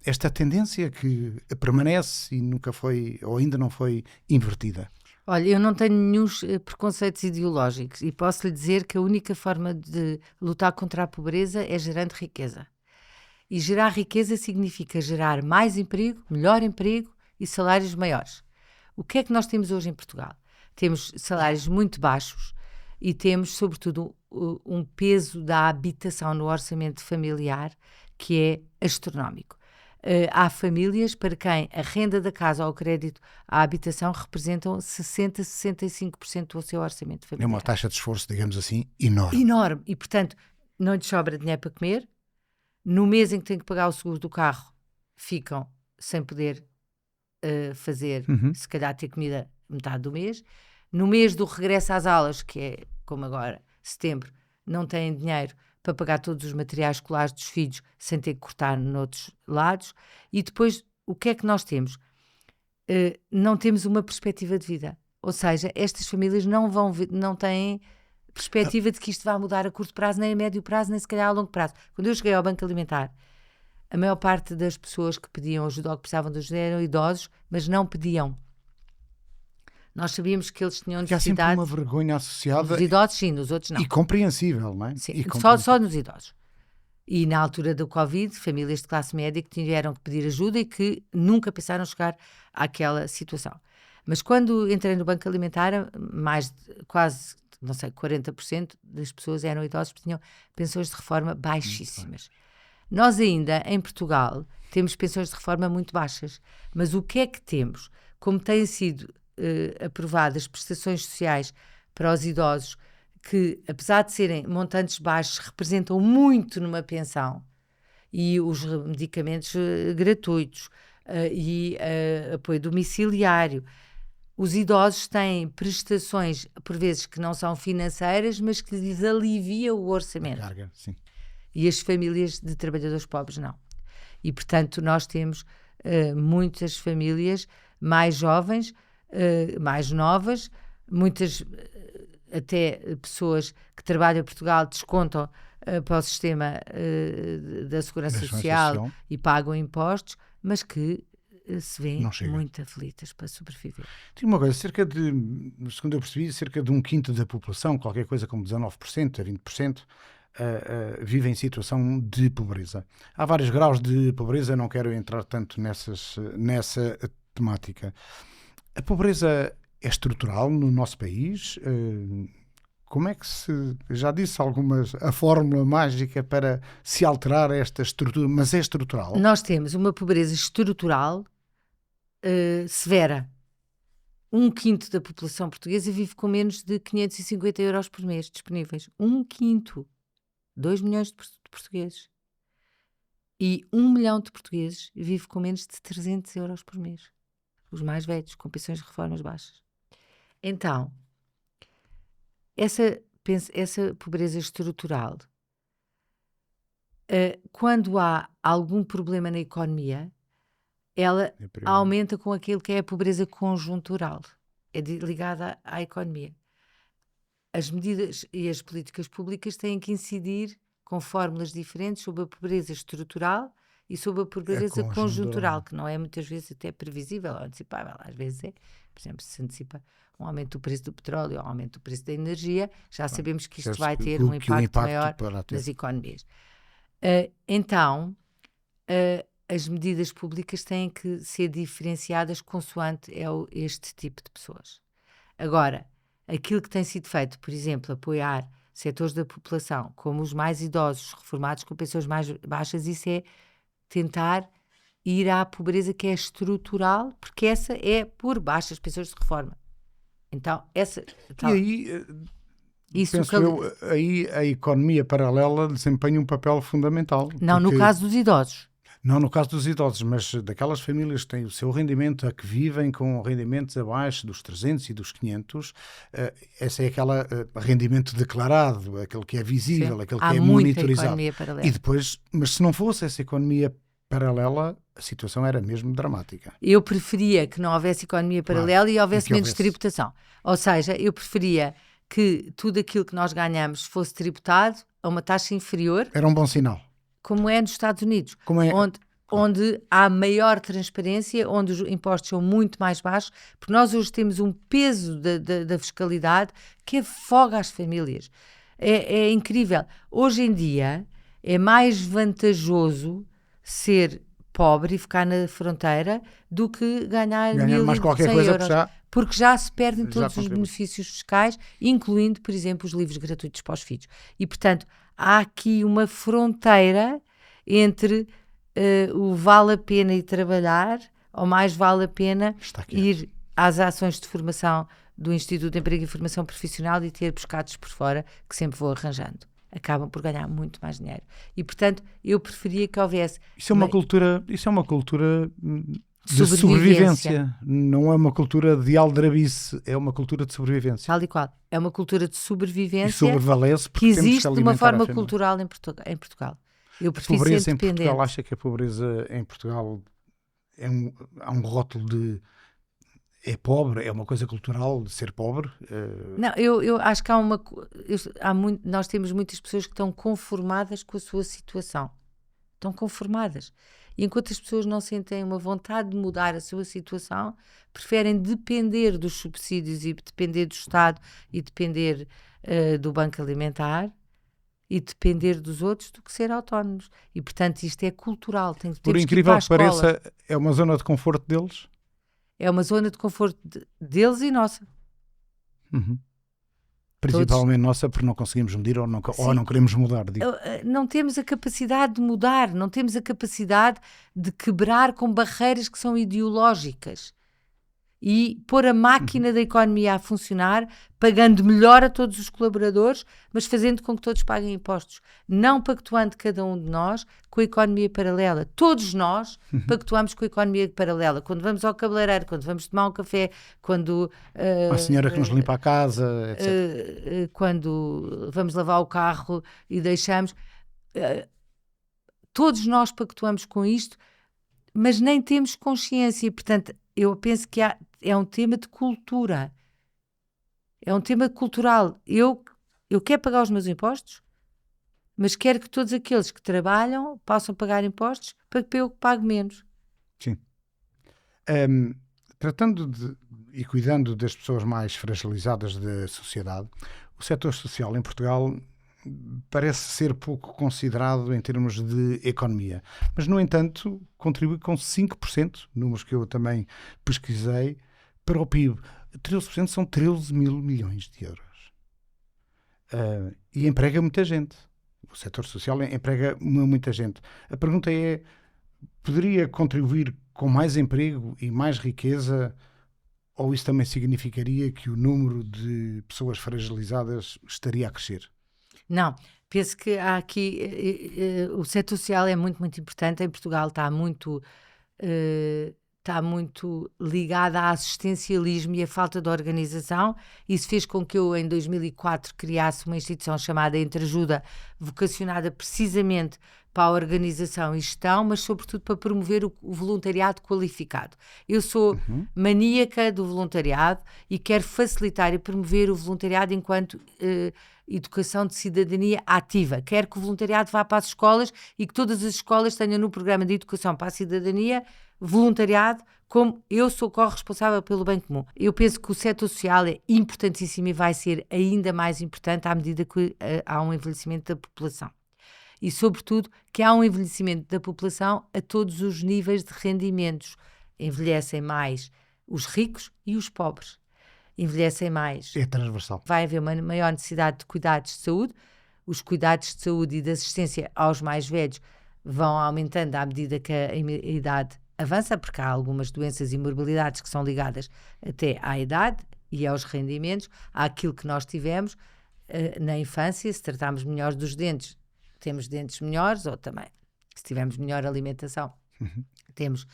esta tendência que permanece e nunca foi, ou ainda não foi, invertida? Olha, eu não tenho nenhum preconceitos ideológicos e posso lhe dizer que a única forma de lutar contra a pobreza é gerando riqueza. E gerar riqueza significa gerar mais emprego, melhor emprego e salários maiores. O que é que nós temos hoje em Portugal? Temos salários muito baixos e temos, sobretudo, um peso da habitação no orçamento familiar que é astronómico. Há famílias para quem a renda da casa ou o crédito à habitação representam 60%, 65% do seu orçamento familiar. É uma taxa de esforço, digamos assim, enorme. Enorme. E, portanto, não lhes sobra dinheiro para comer. No mês em que têm que pagar o seguro do carro, ficam sem poder fazer, se calhar, ter comida metade do mês. No mês do regresso às aulas, que é como agora, setembro, não têm dinheiro para pagar todos os materiais escolares dos filhos sem ter que cortar noutros lados. E depois, o que é que nós temos? Não temos uma perspectiva de vida. Ou seja, estas famílias não têm perspectiva de que isto vai mudar a curto prazo, nem a médio prazo, nem se calhar a longo prazo. Quando eu cheguei ao Banco Alimentar, a maior parte das pessoas que pediam ajuda ou que precisavam de ajuda eram idosos, mas não pediam. Nós sabíamos que eles tinham necessidade. Há sempre uma vergonha associada. Nos idosos, sim, nos outros não. E compreensível, não é? Sim, só nos idosos. E na altura do Covid, famílias de classe média que tiveram que pedir ajuda e que nunca pensaram chegar àquela situação. Mas quando entrei no Banco Alimentar, quase não sei, 40% das pessoas eram idosos porque tinham pensões de reforma baixíssimas. Nós ainda, em Portugal, temos pensões de reforma muito baixas. Mas o que é que temos? Como têm sido aprovadas prestações sociais para os idosos, que, apesar de serem montantes baixos, representam muito numa pensão, e os medicamentos gratuitos, e apoio domiciliário, os idosos têm prestações, por vezes, que não são financeiras, mas que lhes alivia o orçamento. Carga, sim. E as famílias de trabalhadores pobres não. E, portanto, nós temos muitas famílias mais jovens, mais novas, muitas até pessoas que trabalham em Portugal descontam para o sistema da Segurança Social e pagam impostos, mas que se vêem muito aflitas para sobreviver. Tinha uma coisa, segundo eu percebi, cerca de 1/5 da população, qualquer coisa como 19% a 20%, vive em situação de pobreza. Há vários graus de pobreza, não quero entrar tanto nessa temática. A pobreza é estrutural no nosso país? Como é que já disse a fórmula mágica para se alterar esta estrutura, mas é estrutural? Nós temos uma pobreza estrutural severa. 1/5 da população portuguesa vive com menos de 550 euros por mês disponíveis. 1/5. 2 milhões de portugueses. E 1 milhão de portugueses vive com menos de 300 euros por mês. Os mais velhos, com pensões de reformas baixas. Então, essa pobreza estrutural, quando há algum problema na economia, ela aumenta com aquilo que é a pobreza conjuntural. É ligada à economia. As medidas e as políticas públicas têm que incidir com fórmulas diferentes sobre a pobreza estrutural e sobre a pobreza conjuntural, que não é muitas vezes até previsível ou antecipável. Às vezes é, por exemplo, se antecipa um aumento do preço do petróleo ou um aumento do preço da energia, já sabemos que isto vai ter um impacto maior nas economias. Então, as medidas públicas têm que ser diferenciadas consoante este tipo de pessoas. Agora, aquilo que tem sido feito, por exemplo, apoiar setores da população, como os mais idosos, reformados com pensões mais baixas, isso é tentar ir à pobreza que é estrutural, porque essa é por baixas pensões de reforma. Então, essa... E aí, aí a economia paralela desempenha um papel fundamental. Não, no caso dos idosos. Não no caso dos idosos, mas daquelas famílias que têm o seu rendimento, a que vivem com rendimentos abaixo dos 300 e dos 500, esse é aquele rendimento declarado, aquele que é visível, sim, aquele que é monitorizado. E depois, mas se não fosse essa economia paralela, a situação era mesmo dramática. Eu preferia que não houvesse economia paralela e houvesse menos tributação. Ou seja, eu preferia que tudo aquilo que nós ganhamos fosse tributado a uma taxa inferior. Era um bom sinal. Como é nos Estados Unidos, onde há maior transparência, onde os impostos são muito mais baixos, porque nós hoje temos um peso da fiscalidade que afoga as famílias. É incrível. Hoje em dia é mais vantajoso ser pobre e ficar na fronteira do que ganhar 1.100 euros. Porque já se perdem todos os benefícios fiscais, incluindo, por exemplo, os livros gratuitos para os filhos. E, portanto, há aqui uma fronteira entre o vale a pena ir trabalhar ou mais vale a pena ir às ações de formação do Instituto de Emprego e Formação Profissional e ter pescados por fora, que sempre vou arranjando. Acabam por ganhar muito mais dinheiro. E, portanto, eu preferia que houvesse... Isso é uma cultura de sobrevivência. Não é uma cultura de aldrabice, é uma cultura de sobrevivência. Tal e qual. É uma cultura de sobrevivência e sobrevalece porque que existe de uma forma cultural em Portugal. Eu prefiro pobreza ser em dependente. Portugal, acha que a pobreza em Portugal há um rótulo de é pobre, é uma coisa cultural de ser pobre? Não, eu acho que nós temos muitas pessoas que estão conformadas com a sua situação. Estão conformadas. E enquanto as pessoas não sentem uma vontade de mudar a sua situação, preferem depender dos subsídios e depender do Estado e depender do Banco Alimentar e depender dos outros do que ser autónomos. E, portanto, isto é cultural. Por incrível que pareça, é uma zona de conforto deles? É uma zona de conforto deles e nossa. Uhum. Principalmente nossa, porque não conseguimos medir ou não queremos mudar. Não temos a capacidade de mudar, não temos a capacidade de quebrar com barreiras que são ideológicas e pôr a máquina da economia a funcionar, pagando melhor a todos os colaboradores, mas fazendo com que todos paguem impostos. Não pactuando cada um de nós com a economia paralela. Todos nós pactuamos com a economia paralela. Quando vamos ao cabeleireiro, quando vamos tomar um café, quando... a senhora que nos limpa a casa, etc. Quando vamos lavar o carro e deixamos... todos nós pactuamos com isto, mas nem temos consciência. Portanto, eu penso que é um tema de cultura. É um tema cultural. Eu quero pagar os meus impostos, mas quero que todos aqueles que trabalham possam pagar impostos para que eu pague menos. Sim. Tratando e cuidando das pessoas mais fragilizadas da sociedade, o setor social em Portugal parece ser pouco considerado em termos de economia. Mas, no entanto, contribui com 5%, números que eu também pesquisei, para o PIB. 13% são 13 mil milhões de euros. E emprega muita gente. O setor social emprega muita gente. A pergunta é, poderia contribuir com mais emprego e mais riqueza, ou isso também significaria que o número de pessoas fragilizadas estaria a crescer? Não, penso que há aqui, o setor social é muito, muito importante. Em Portugal está muito ligado ao assistencialismo e à falta de organização. Isso fez com que eu, em 2004, criasse uma instituição chamada Entreajuda, vocacionada precisamente para a organização e gestão, mas sobretudo para promover o voluntariado qualificado. Eu sou maníaca do voluntariado e quero facilitar e promover o voluntariado enquanto educação de cidadania ativa. Quero que o voluntariado vá para as escolas e que todas as escolas tenham no programa de educação para a cidadania voluntariado, como eu sou corresponsável pelo bem comum. Eu penso que o setor social é importantíssimo e vai ser ainda mais importante à medida que há um envelhecimento da população. E, sobretudo, que há um envelhecimento da população a todos os níveis de rendimentos. Envelhecem mais os ricos e os pobres. Envelhecem mais. É transversal. Vai haver uma maior necessidade de cuidados de saúde. Os cuidados de saúde e de assistência aos mais velhos vão aumentando à medida que a idade avança, porque há algumas doenças e morbilidades que são ligadas até à idade e aos rendimentos, àquilo que nós tivemos na infância. Se tratarmos melhor dos dentes, temos dentes melhores, ou também, se tivermos melhor alimentação, temos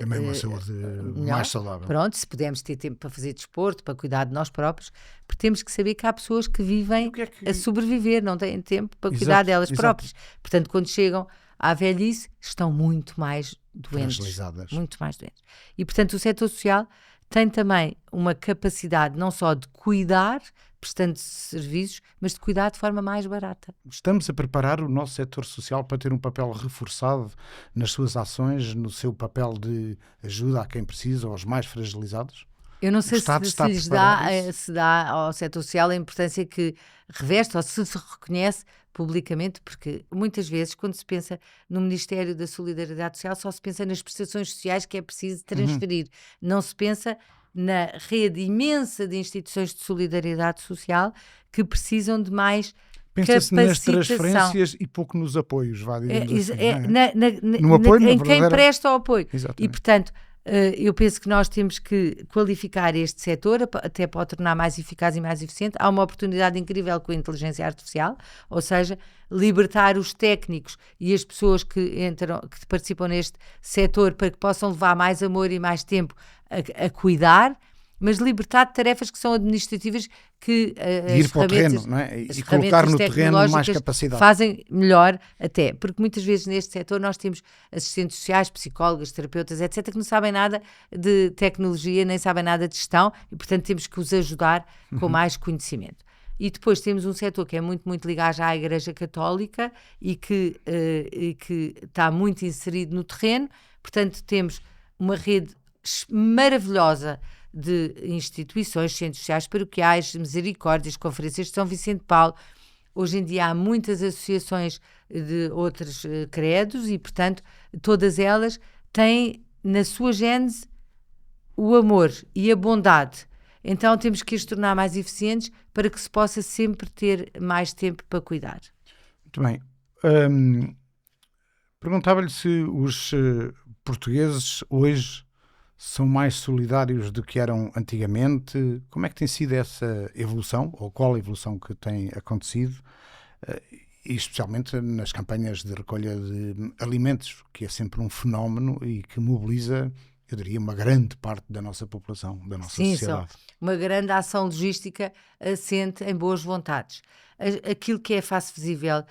também uma saúde mais saudável. Pronto, se pudermos ter tempo para fazer desporto, para cuidar de nós próprios, porque temos que saber que há pessoas que vivem a sobreviver, não têm tempo para cuidar delas próprias. Portanto, quando chegam à velhice, estão muito mais doentes. Fragilizadas. Muito mais doentes. E, portanto, o setor social tem também uma capacidade não só de cuidar, prestando serviços, mas de cuidar de forma mais barata. Estamos a preparar o nosso setor social para ter um papel reforçado nas suas ações, no seu papel de ajuda a quem precisa, aos mais fragilizados? Eu não sei se dá ao setor social a importância que reveste ou se reconhece publicamente, porque muitas vezes, quando se pensa no Ministério da Solidariedade Social, só se pensa nas prestações sociais que é preciso transferir. Não se pensa na rede imensa de instituições de solidariedade social que precisam de mais pensa-se capacitação. Nas transferências e pouco nos apoios, digamos assim. No apoio, em quem presta o apoio. Exatamente. E, portanto, eu penso que nós temos que qualificar este setor, até para o tornar mais eficaz e mais eficiente. Há uma oportunidade incrível com a inteligência artificial, ou seja, libertar os técnicos e as pessoas que participam neste setor para que possam levar mais amor e mais tempo a cuidar, mas libertar de tarefas que são administrativas que ir para o terreno, não é? E colocar no terreno mais capacidade. Fazem melhor até, porque muitas vezes neste setor nós temos assistentes sociais, psicólogas, terapeutas, etc., que não sabem nada de tecnologia, nem sabem nada de gestão e, portanto, temos que os ajudar com mais conhecimento. E depois temos um setor que é muito, muito ligado já à Igreja Católica e que está muito inserido no terreno, portanto, temos uma rede maravilhosa de instituições, centros sociais paroquiais, misericórdias, conferências de São Vicente de Paulo. Hoje em dia há muitas associações de outros credos e, portanto, todas elas têm na sua gênese o amor e a bondade. Então temos que as tornar mais eficientes para que se possa sempre ter mais tempo para cuidar. Muito bem. Perguntava-lhe se os portugueses hoje são mais solidários do que eram antigamente. Como é que tem sido essa evolução, ou qual a evolução que tem acontecido, e especialmente nas campanhas de recolha de alimentos, que é sempre um fenómeno e que mobiliza, eu diria, uma grande parte da nossa população, da nossa sociedade. Uma grande ação logística assente em boas vontades. Aquilo que é face visível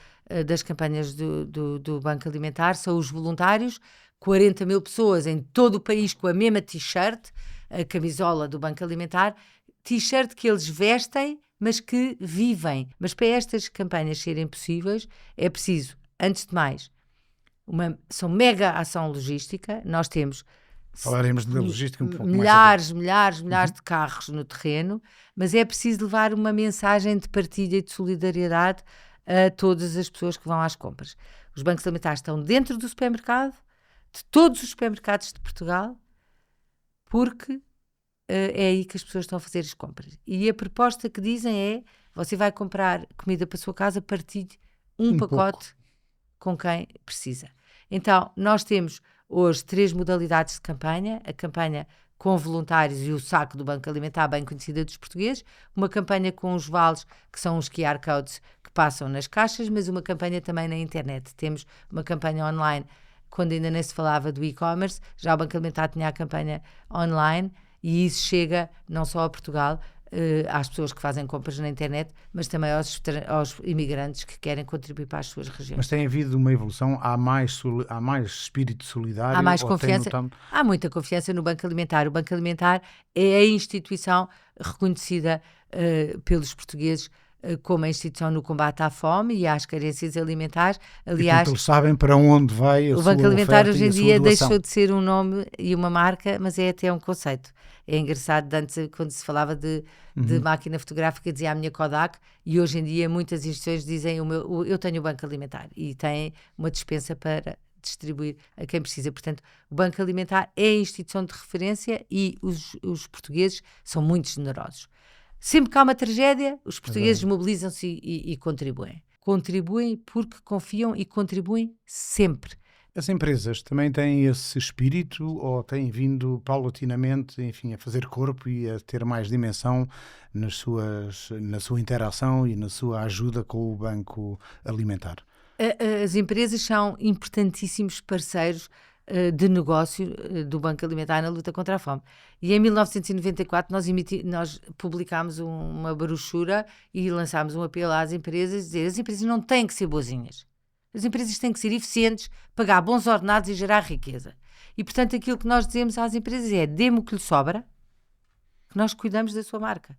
das campanhas do Banco Alimentar são os voluntários, 40 mil pessoas em todo o país com a mesma t-shirt, a camisola do Banco Alimentar, t-shirt que eles vestem, mas que vivem. Mas para estas campanhas serem possíveis, é preciso, antes de mais, são mega ação logística. Nós temos falaremos de logística um pouco milhares de carros no terreno, mas é preciso levar uma mensagem de partilha e de solidariedade a todas as pessoas que vão às compras. Os bancos alimentares estão dentro do supermercado, de todos os supermercados de Portugal, porque é aí que as pessoas estão a fazer as compras. E a proposta que dizem é: você vai comprar comida para a sua casa, partilhe um pacote pouco com quem precisa. Então, nós temos hoje 3 modalidades de campanha: a campanha com voluntários e o saco do Banco Alimentar, bem conhecida dos portugueses, uma campanha com os vales, que são os QR codes que passam nas caixas, mas uma campanha também na internet. Temos uma campanha online, quando ainda nem se falava do e-commerce, já o Banco Alimentar tinha a campanha online, e isso chega não só a Portugal, às pessoas que fazem compras na internet, mas também aos imigrantes que querem contribuir para as suas regiões. Mas tem havido uma evolução? Há mais espírito solidário? Há mais confiança? Há muita confiança no Banco Alimentar. O Banco Alimentar é a instituição reconhecida pelos portugueses como a instituição no combate à fome e às carências alimentares. Aliás, e, portanto, eles sabem para onde vai a o sua Banco Alimentar hoje em dia doação. Deixou de ser um nome e uma marca, mas é até um conceito. É engraçado, antes, quando se falava de máquina fotográfica, dizia a minha Kodak, e hoje em dia muitas instituições dizem eu tenho o Banco Alimentar, e têm uma despensa para distribuir a quem precisa. Portanto, o Banco Alimentar é a instituição de referência e os portugueses são muito generosos. Sempre que há uma tragédia, os portugueses mobilizam-se e contribuem. Contribuem porque confiam e contribuem sempre. As empresas também têm esse espírito ou têm vindo paulatinamente, enfim, a fazer corpo e a ter mais dimensão na sua interação e na sua ajuda com o Banco Alimentar? As empresas são importantíssimos parceiros de negócio do Banco Alimentar na luta contra a fome. E em 1994 nós publicámos uma brochura e lançámos um apelo às empresas, dizer: as empresas não têm que ser boazinhas. As empresas têm que ser eficientes, pagar bons ordenados e gerar riqueza. E, portanto, aquilo que nós dizemos às empresas é: dê-me o que lhe sobra, que nós cuidamos da sua marca.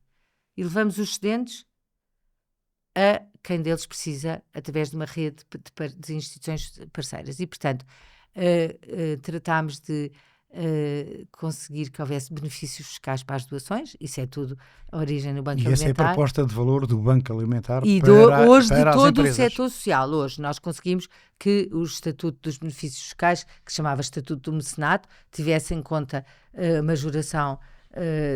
E levamos os excedentes a quem deles precisa, através de uma rede de instituições parceiras. E, portanto, tratámos de conseguir que houvesse benefícios fiscais para as doações. Isso é tudo a origem do Banco Alimentar. E essa é a proposta de valor do Banco Alimentar e hoje de todo o setor social. Hoje nós conseguimos que o Estatuto dos Benefícios Fiscais, que se chamava Estatuto do Mecenato, tivesse em conta a majoração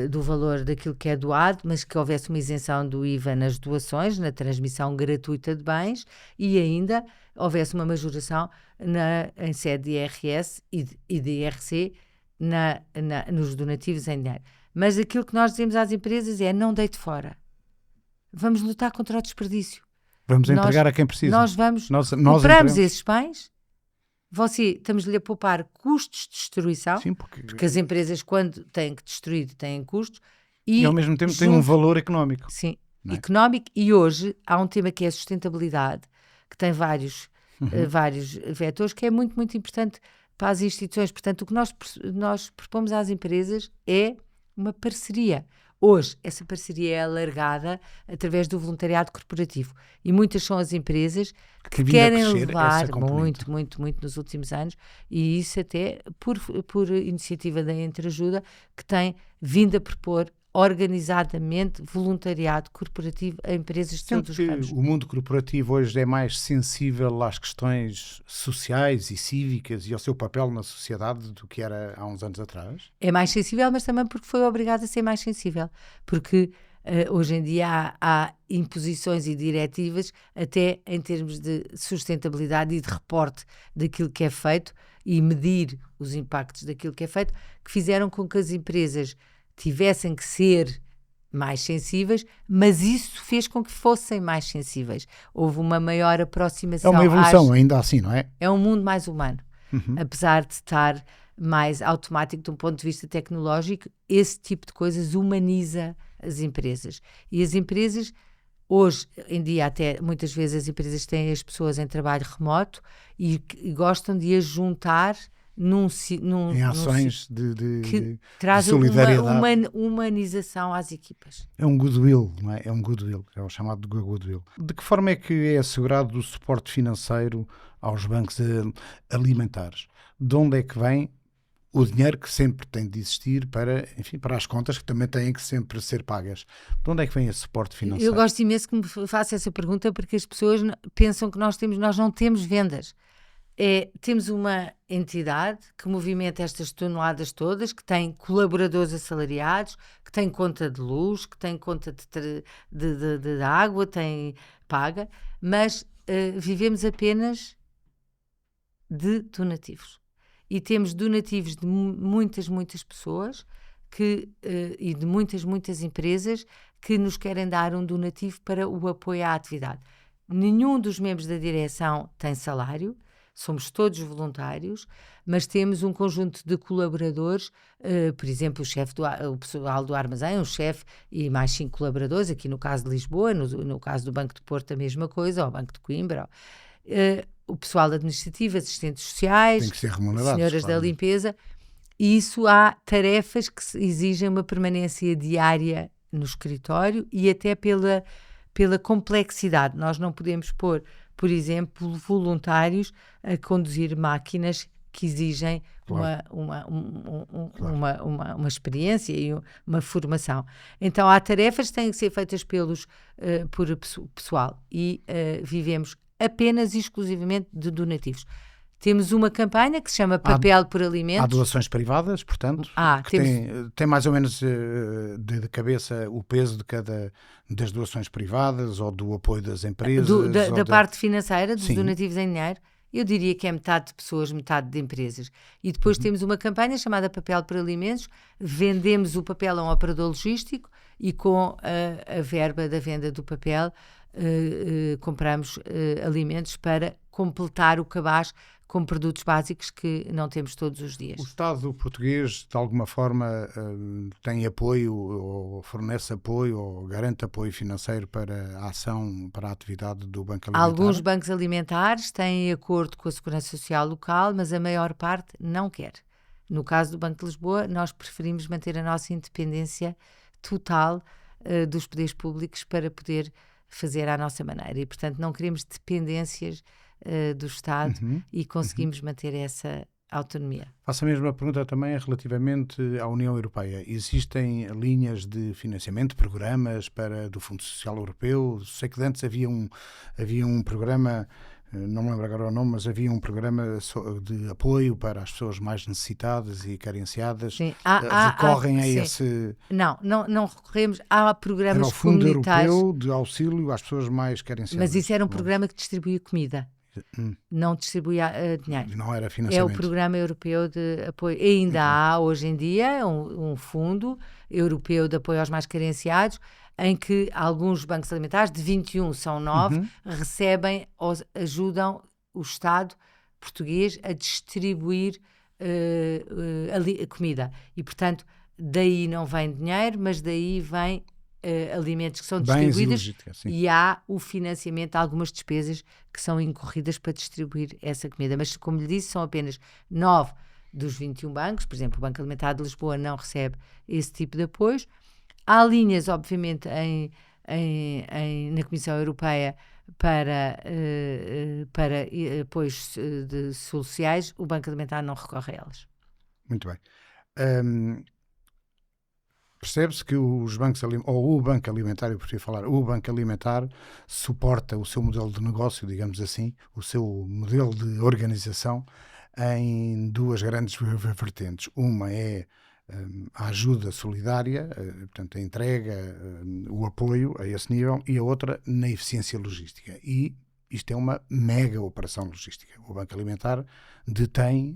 do valor daquilo que é doado, mas que houvesse uma isenção do IVA nas doações, na transmissão gratuita de bens, e ainda houvesse uma majoração em sede de IRS e de IRC nos donativos em dinheiro. Mas aquilo que nós dizemos às empresas é: não deite fora. Vamos lutar contra o desperdício. Vamos entregar a quem precisa. Nós compramos esses bens. Estamos-lhe a poupar custos de destruição. Sim, porque as empresas, quando têm que destruir, têm custos. E ao mesmo tempo têm um valor económico. Sim, económico. E hoje há um tema que é a sustentabilidade, que tem vários vetores, que é muito, muito importante para as instituições. Portanto, o que nós propomos às empresas é uma parceria. Hoje, essa parceria é alargada através do voluntariado corporativo. E muitas são as empresas que querem levar muito, muito, muito nos últimos anos, e isso até por iniciativa da Entreajuda, que tem vindo a propor organizadamente voluntariado corporativo a empresas de todos os ramos. O mundo corporativo hoje é mais sensível às questões sociais e cívicas e ao seu papel na sociedade do que era há uns anos atrás? É mais sensível, mas também porque foi obrigado a ser mais sensível. Porque hoje em dia há imposições e diretivas, até em termos de sustentabilidade e de reporte daquilo que é feito e medir os impactos daquilo que é feito, que fizeram com que as empresas tivessem que ser mais sensíveis, mas isso fez com que fossem mais sensíveis. Houve uma maior aproximação. É uma evolução ainda assim, não é? É um mundo mais humano. Apesar de estar mais automático de um ponto de vista tecnológico, esse tipo de coisas humaniza as empresas. E as empresas, hoje em dia, até muitas vezes as empresas têm as pessoas em trabalho remoto e gostam de as juntar Em ações que de trazem solidariedade. uma humanização às equipas. É um goodwill, não é? É um goodwill, é o chamado goodwill. De que forma é que é assegurado o suporte financeiro aos bancos alimentares? De onde é que vem o dinheiro que sempre tem de existir para, enfim, para as contas que também têm que sempre ser pagas? De onde é que vem esse suporte financeiro? Eu gosto imenso que me faça essa pergunta, porque as pessoas pensam que nós não temos vendas. Temos uma entidade que movimenta estas toneladas todas, que tem colaboradores assalariados, que tem conta de luz, que tem conta de água, paga, mas vivemos apenas de donativos. E temos donativos de muitas pessoas e de muitas empresas que nos querem dar um donativo para o apoio à atividade. Nenhum dos membros da direção tem salário, somos todos voluntários, mas temos um conjunto de colaboradores, por exemplo, o pessoal do armazém, um chefe e mais 5 colaboradores, aqui no caso de Lisboa, no caso do Banco de Porto a mesma coisa, ou Banco de Coimbra, o pessoal administrativo, assistentes sociais, tem que ser remunerados, senhoras claro. da limpeza, e isso há tarefas que exigem uma permanência diária no escritório e até pela complexidade. Nós não podemos pôr, por exemplo, voluntários a conduzir máquinas que exigem Claro. uma experiência e uma formação. Então, há tarefas que têm que ser feitas por pessoal e vivemos apenas e exclusivamente de donativos. Temos uma campanha que se chama Papel por Alimentos. Há doações privadas, portanto, que tem mais ou menos de cabeça o peso de cada das doações privadas ou do apoio das empresas. Da parte financeira, dos Sim. donativos em dinheiro. Eu diria que é metade de pessoas, metade de empresas. E depois temos uma campanha chamada Papel por Alimentos. Vendemos o papel a um operador logístico e com a verba da venda do papel compramos alimentos para completar o cabaz com produtos básicos que não temos todos os dias. O Estado português, de alguma forma, tem apoio ou fornece apoio ou garante apoio financeiro para a ação, para a atividade do Banco Alimentar? Alguns bancos alimentares têm acordo com a Segurança Social local, mas a maior parte não quer. No caso do Banco de Lisboa, nós preferimos manter a nossa independência total dos poderes públicos para poder fazer à nossa maneira. E, portanto, não queremos dependências do Estado e conseguimos manter essa autonomia. Faço a mesma pergunta também relativamente à União Europeia. Existem linhas de financiamento, programas do Fundo Social Europeu? Sei que antes havia um programa, não me lembro agora o nome, mas havia um programa de apoio para as pessoas mais necessitadas e carenciadas. Sim. Recorrem a sim. esse... Não recorremos. Há programas Era o Fundo comunitários. Europeu de Auxílio às pessoas mais carenciadas. Mas isso era um programa que distribuía comida. Não distribuía dinheiro. Não era financiamento. É o Programa Europeu de Apoio. E ainda há, hoje em dia, um fundo europeu de apoio aos mais carenciados, em que alguns bancos alimentares, de 21 são 9, recebem ou ajudam o Estado português a distribuir comida. E, portanto, daí não vem dinheiro, mas daí vem alimentos que são distribuídos e há o financiamento de algumas despesas que são incorridas para distribuir essa comida. Mas, como lhe disse, são apenas 9 dos 21 bancos. Por exemplo, o Banco Alimentar de Lisboa não recebe esse tipo de apoios. Há linhas, obviamente, na Comissão Europeia para apoios sociais. O Banco Alimentar não recorre a elas. Muito bem. Percebe-se que os bancos ou o Banco Alimentar, eu prefiro falar, o Banco Alimentar suporta o seu modelo de negócio, digamos assim, o seu modelo de organização em duas grandes vertentes. Uma é a ajuda solidária, portanto a entrega, o apoio a esse nível, e a outra na eficiência logística. E isto é uma mega operação logística. O Banco Alimentar detém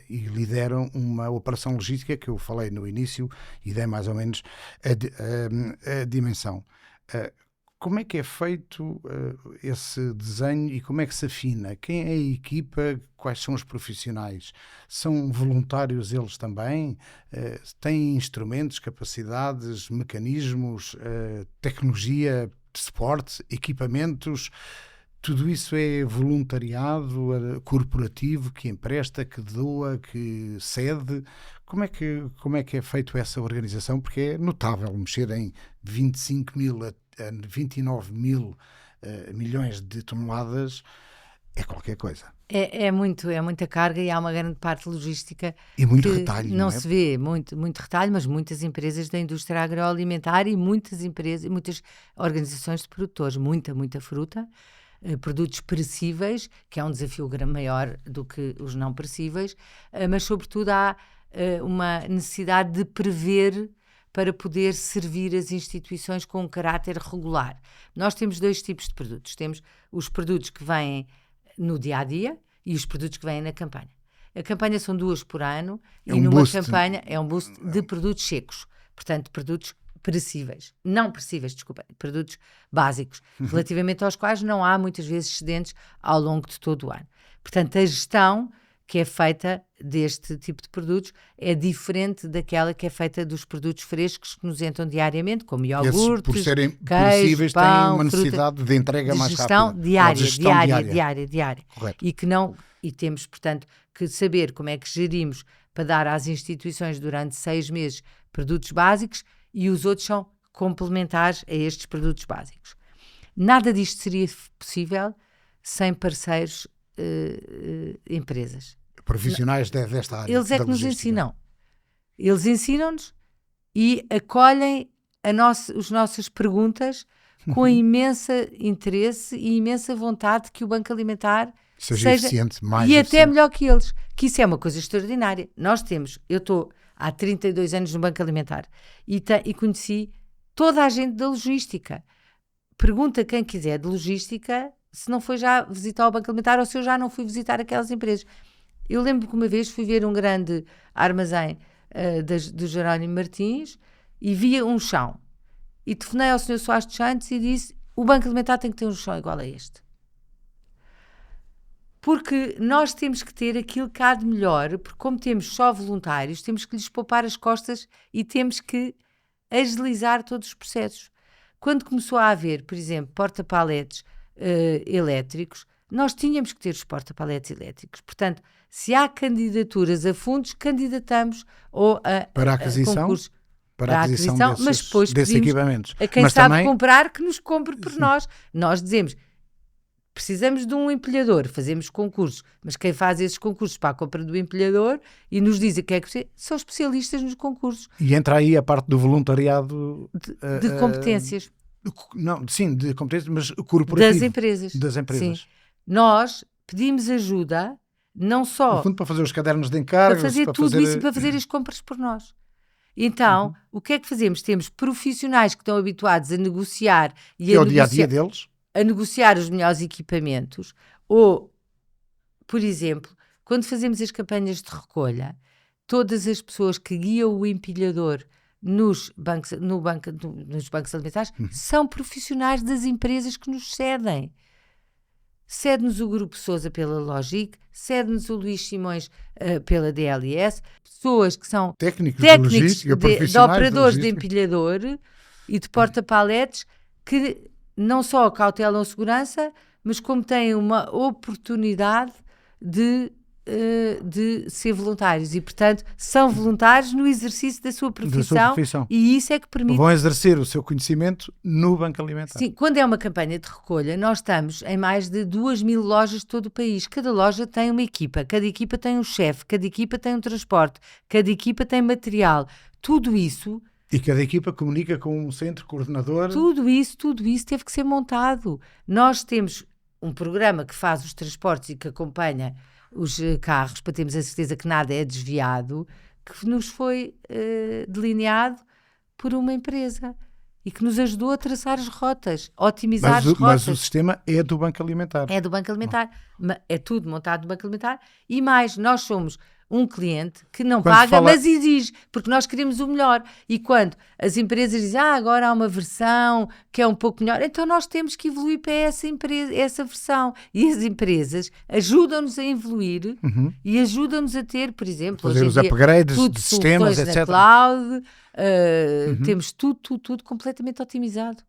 e lidera uma operação logística que eu falei no início e dei mais ou menos a dimensão. Como é que é feito esse desenho e como é que se afina? Quem é a equipa? Quais são os profissionais? São voluntários eles também? Têm instrumentos, capacidades, mecanismos, tecnologia de suporte, equipamentos? Tudo isso é voluntariado, corporativo, que empresta, que doa, que cede. Como é que é feito essa organização? Porque é notável mexer em 25 mil a 29 mil milhões de toneladas. É qualquer coisa. É muita carga e há uma grande parte logística E muito que retalho, não não é? se vê, muito retalho, mas muitas empresas da indústria agroalimentar e muitas organizações de produtores, muita fruta, produtos perecíveis, que é um desafio maior do que os não perecíveis, mas sobretudo há uma necessidade de prever para poder servir as instituições com um caráter regular. Nós temos dois tipos de produtos. Temos os produtos que vêm no dia-a-dia e os produtos que vêm na campanha. A campanha são 2 por ano e numa campanha é um boost de produtos secos, portanto, produtos perecíveis, não perecíveis, desculpa, produtos básicos, relativamente aos quais não há muitas vezes excedentes ao longo de todo o ano. Portanto, a gestão que é feita deste tipo de produtos é diferente daquela que é feita dos produtos frescos que nos entram diariamente, como iogurtes, por serem queijo, perecíveis, pão, têm uma necessidade de entrega mais rápida. Diária. Correto. E temos, portanto, que saber como é que gerimos para dar às instituições durante 6 meses produtos básicos e os outros são complementares a estes produtos básicos. Nada disto seria possível sem parceiros, empresas. Profissionais desta área. Eles é que nos ensinam. Eles ensinam-nos e acolhem as nossas perguntas com imenso interesse e imensa vontade que o Banco Alimentar seja eficiente, mais e eficiente. até melhor que eles, que isso é uma coisa extraordinária. Eu estou há 32 anos no Banco Alimentar e conheci toda a gente da logística. Pergunta quem quiser de logística se não foi já visitar o Banco Alimentar ou se eu já não fui visitar aquelas empresas. Eu lembro que uma vez fui ver um grande armazém do Jerónimo Martins e via um chão. E telefonei ao Sr. Soares dos Santos e disse: o Banco Alimentar tem que ter um chão igual a este. Porque nós temos que ter aquilo que há de melhor, porque como temos só voluntários, temos que lhes poupar as costas e temos que agilizar todos os processos. Quando começou a haver, por exemplo, porta-paletes elétricos, nós tínhamos que ter os porta-paletes elétricos. Portanto, se há candidaturas a fundos, candidatamos ou para a aquisição, concursos. Para a aquisição, mas depois desses equipamentos. A quem mas sabe também comprar, que nos compre por Sim. nós. Nós dizemos: precisamos de um empilhador, fazemos concursos, mas quem faz esses concursos para a compra do empilhador e nos diz o que é que precisa, são especialistas nos concursos. E entra aí a parte do voluntariado de competências. De competências, mas corporativo. Das empresas. Sim. Nós pedimos ajuda, não só... No fundo, para fazer os cadernos de encargos. Para fazer tudo isso e para fazer as compras por nós. Então, o que é que fazemos? Temos profissionais que estão habituados a negociar e ao dia-a-dia deles. A negociar os melhores equipamentos, ou, por exemplo, quando fazemos as campanhas de recolha, todas as pessoas que guiam o empilhador nos bancos alimentares são profissionais das empresas que nos cedem. Cede-nos o Grupo Sousa pela Logic, cede-nos o Luís Simões pela DLS, pessoas que são técnicos de operadores de empilhador e de porta-paletes que não só cautelam a segurança, mas como têm uma oportunidade de ser voluntários e, portanto, são voluntários no exercício da sua profissão. E isso é que permite... Vão exercer o seu conhecimento no Banco Alimentar. Sim, quando é uma campanha de recolha, nós estamos em mais de 2.000 lojas de todo o país. Cada loja tem uma equipa, cada equipa tem um chefe, cada equipa tem um transporte, cada equipa tem material. Tudo isso E cada equipa comunica com um centro coordenador. Tudo isso teve que ser montado. Nós temos um programa que faz os transportes e que acompanha os carros, para termos a certeza que nada é desviado, que nos foi delineado por uma empresa e que nos ajudou a traçar as rotas, a otimizar as rotas. Mas o sistema é do Banco Alimentar. É do Banco Alimentar. É tudo montado no Banco Alimentar. E mais, nós somos um cliente que não paga, mas exige, porque nós queremos o melhor. E quando as empresas dizem, agora há uma versão que é um pouco melhor, então nós temos que evoluir para essa versão. E as empresas ajudam-nos a evoluir e ajudam-nos a ter, por exemplo, fazer os upgrades de sistemas, etc. Na cloud, temos tudo completamente otimizado.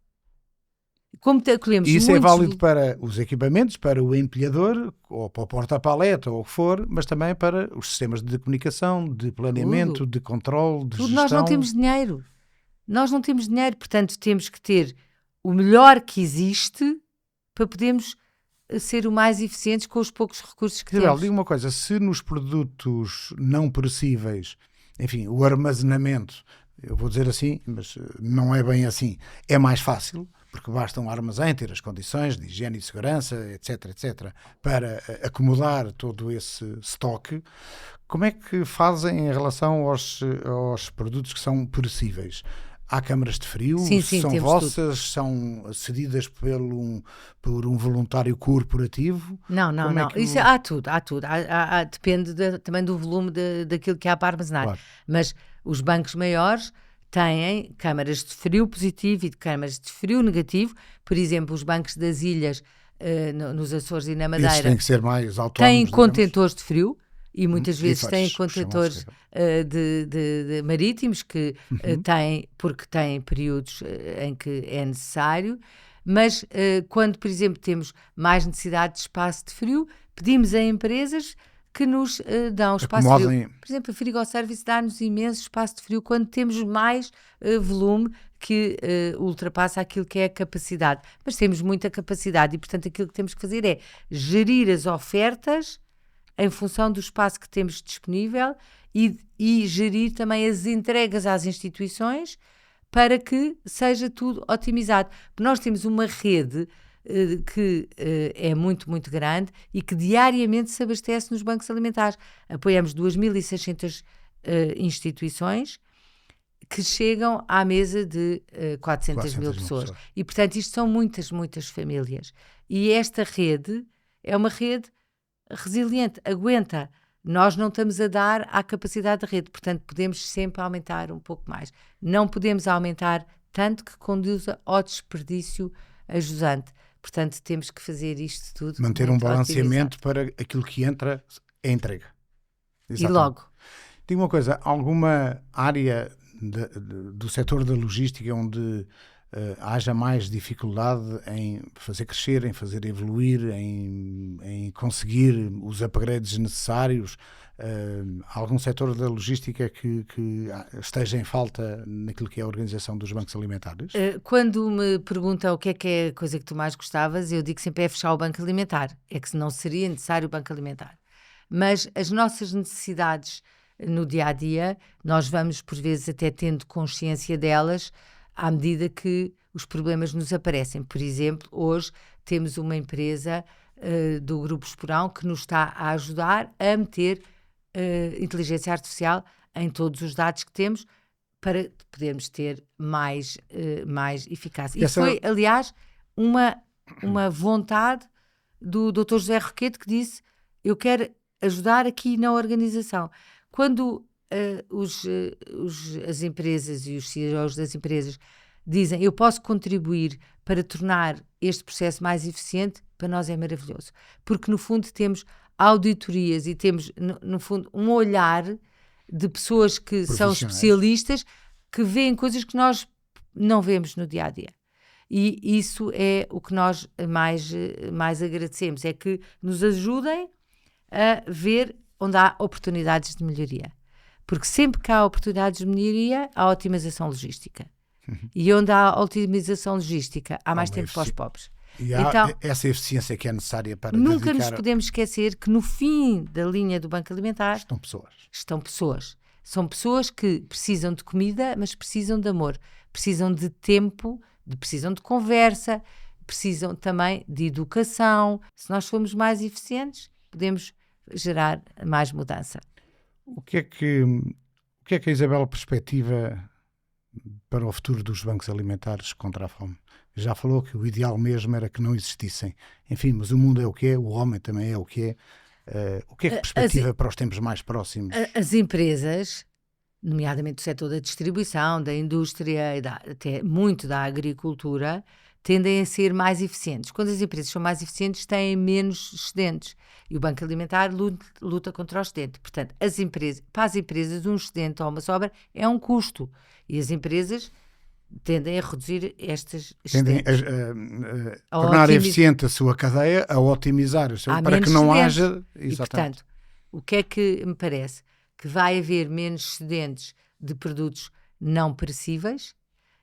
Como e isso é válido para os equipamentos, para o empilhador, ou para o porta-paleta, ou o que for, mas também para os sistemas de comunicação, de planeamento, de controle, de gestão. Nós não temos dinheiro. Portanto, temos que ter o melhor que existe para podermos ser o mais eficientes com os poucos recursos que temos. Diga uma coisa, se nos produtos não perecíveis, enfim, o armazenamento, eu vou dizer assim, mas não é bem assim, é mais fácil, porque basta um armazém ter as condições de higiene e segurança, etc., para acomodar todo esse estoque. Como é que fazem em relação aos produtos que são perecíveis? Há câmaras de frio? Sim, são vossas? Tudo. São cedidas por um voluntário corporativo? Não. Isso há tudo. Depende também do volume daquilo que há para armazenar. Claro. Mas os bancos maiores têm câmaras de frio positivo e de câmaras de frio negativo. Por exemplo, os bancos das ilhas, nos Açores e na Madeira, esses têm que ser mais autónomos, têm contentores de frio e muitas vezes têm contentores de marítimos que têm, porque têm períodos em que é necessário. Mas quando, por exemplo, temos mais necessidade de espaço de frio, pedimos a empresas que nos dão espaço de frio. Por exemplo, a Frigoservice dá-nos imenso espaço de frio quando temos mais volume que ultrapassa aquilo que é a capacidade. Mas temos muita capacidade e, portanto, aquilo que temos que fazer é gerir as ofertas em função do espaço que temos disponível e gerir também as entregas às instituições para que seja tudo otimizado. Nós temos uma rede que é muito, muito grande e que diariamente se abastece nos bancos alimentares. Apoiamos 2.600 instituições que chegam à mesa de 400 mil pessoas. E, portanto, isto são muitas, muitas famílias. E esta rede é uma rede resiliente, aguenta. Nós não estamos a dar à capacidade da rede, portanto, podemos sempre aumentar um pouco mais. Não podemos aumentar tanto que conduza ao desperdício ajusante. Portanto, temos que fazer isto tudo. Manter um balanceamento para aquilo que entra é entrega. Exatamente. E logo. Diga uma coisa, alguma área do setor da logística onde haja mais dificuldade em fazer crescer, em fazer evoluir, em conseguir os upgrades necessários? Algum setor da logística que esteja em falta naquilo que é a organização dos bancos alimentares? Quando me perguntam o que é a coisa que tu mais gostavas, eu digo sempre é fechar o banco alimentar. É que não seria necessário o banco alimentar. Mas as nossas necessidades no dia-a-dia, nós vamos por vezes até tendo consciência delas à medida que os problemas nos aparecem. Por exemplo, hoje temos uma empresa do Grupo Esporão que nos está a ajudar a meter inteligência artificial em todos os dados que temos para podermos ter mais eficácia. E foi, aliás, uma vontade do Dr. José Roquete que disse, eu quero ajudar aqui na organização. Quando as empresas e os CEOs das empresas dizem eu posso contribuir para tornar este processo mais eficiente, para nós é maravilhoso. Porque, no fundo, temos auditorias e temos, no fundo, um olhar de pessoas que são especialistas que veem coisas que nós não vemos no dia-a-dia. E isso é o que nós mais agradecemos, é que nos ajudem a ver onde há oportunidades de melhoria. Porque sempre que há oportunidades de melhoria, há otimização logística. E onde há otimização logística, há mais tempo para os pobres. E há então, essa eficiência que é necessária para nunca nos podemos esquecer que no fim da linha do Banco Alimentar estão pessoas. Estão pessoas. São pessoas que precisam de comida, mas precisam de amor, precisam de tempo, precisam de conversa, precisam também de educação. Se nós formos mais eficientes, podemos gerar mais mudança. O que é que a Isabel perspectiva para o futuro dos bancos alimentares contra a fome? Já falou que o ideal mesmo era que não existissem. Enfim, mas o mundo é o que é, o homem também é o que é. O que é que perspectiva para os tempos mais próximos? As empresas, nomeadamente o setor da distribuição, da indústria, até muito da agricultura, tendem a ser mais eficientes. Quando as empresas são mais eficientes, têm menos excedentes. E o Banco Alimentar luta contra o excedente. Portanto, para as empresas, um excedente ou uma sobra é um custo. E as empresas tendem a reduzir estas excedentes. Tendem a tornar eficiente a sua cadeia, a otimizar o seu, para que não haja... E, portanto, o que é que me parece? Que vai haver menos excedentes de produtos não perecíveis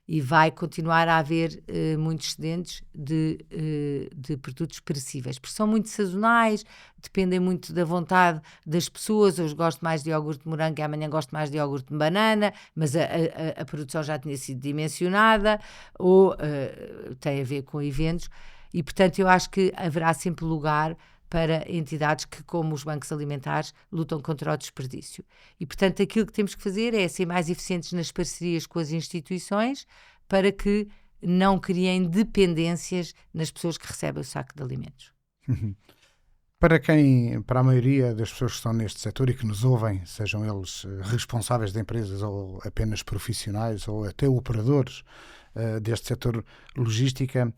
e vai continuar a haver muitos excedentes de produtos perecíveis, porque são muito sazonais, dependem muito da vontade das pessoas. Hoje gosto mais de iogurte de morango e amanhã gosto mais de iogurte de banana, mas a produção já tinha sido dimensionada, ou tem a ver com eventos, e portanto eu acho que haverá sempre lugar para entidades que, como os bancos alimentares, lutam contra o desperdício. E, portanto, aquilo que temos que fazer é ser mais eficientes nas parcerias com as instituições para que não criem dependências nas pessoas que recebem o saco de alimentos. Para a maioria das pessoas que estão neste setor e que nos ouvem, sejam eles responsáveis de empresas ou apenas profissionais ou até operadores deste setor logística,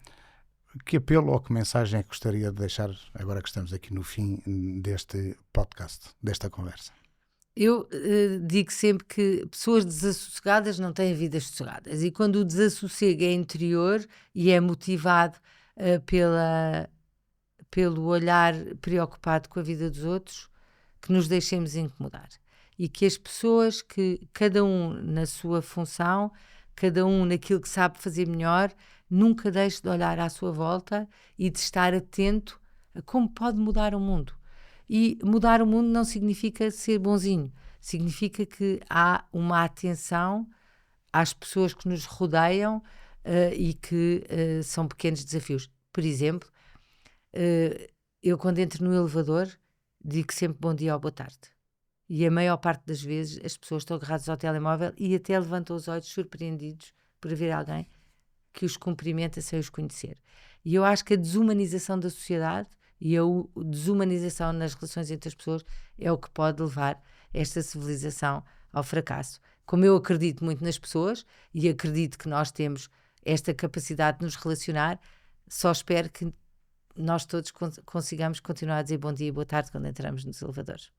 que apelo ou que mensagem é que gostaria de deixar agora que estamos aqui no fim deste podcast, desta conversa? Eu digo sempre que pessoas desassossegadas não têm vidas sossegadas, e quando o desassossego é interior e é motivado pelo olhar preocupado com a vida dos outros, que nos deixemos incomodar. E que as pessoas, que cada um na sua função, cada um naquilo que sabe fazer melhor, nunca deixe de olhar à sua volta e de estar atento a como pode mudar o mundo. E mudar o mundo não significa ser bonzinho, significa que há uma atenção às pessoas que nos rodeiam e que são pequenos desafios. Por exemplo, eu quando entro no elevador digo sempre bom dia ou boa tarde. E a maior parte das vezes as pessoas estão agarradas ao telemóvel e até levantam os olhos surpreendidos por haver alguém que os cumprimenta sem os conhecer. E eu acho que a desumanização da sociedade e a desumanização nas relações entre as pessoas é o que pode levar esta civilização ao fracasso. Como eu acredito muito nas pessoas e acredito que nós temos esta capacidade de nos relacionar, só espero que nós todos consigamos continuar a dizer bom dia e boa tarde quando entramos nos elevadores.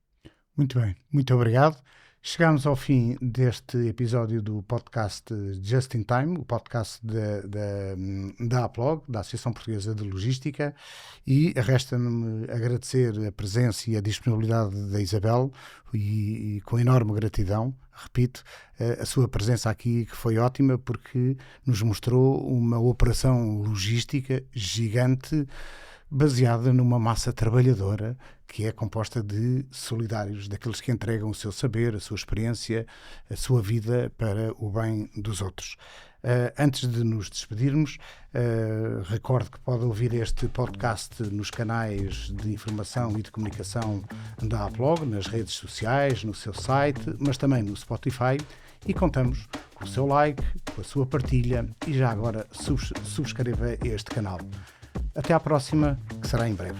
Muito bem, muito obrigado. Chegamos ao fim deste episódio do podcast Just in Time, o podcast da APLOG, da Associação Portuguesa de Logística, e resta-me agradecer a presença e a disponibilidade da Isabel e com enorme gratidão, repito, a sua presença aqui, que foi ótima porque nos mostrou uma operação logística gigante baseada numa massa trabalhadora que é composta de solidários, daqueles que entregam o seu saber, a sua experiência, a sua vida para o bem dos outros. Antes de nos despedirmos, recordo que pode ouvir este podcast nos canais de informação e de comunicação da APLOG, nas redes sociais, no seu site, mas também no Spotify, e contamos com o seu like, com a sua partilha e já agora subscreva este canal. Até à próxima, que será em breve.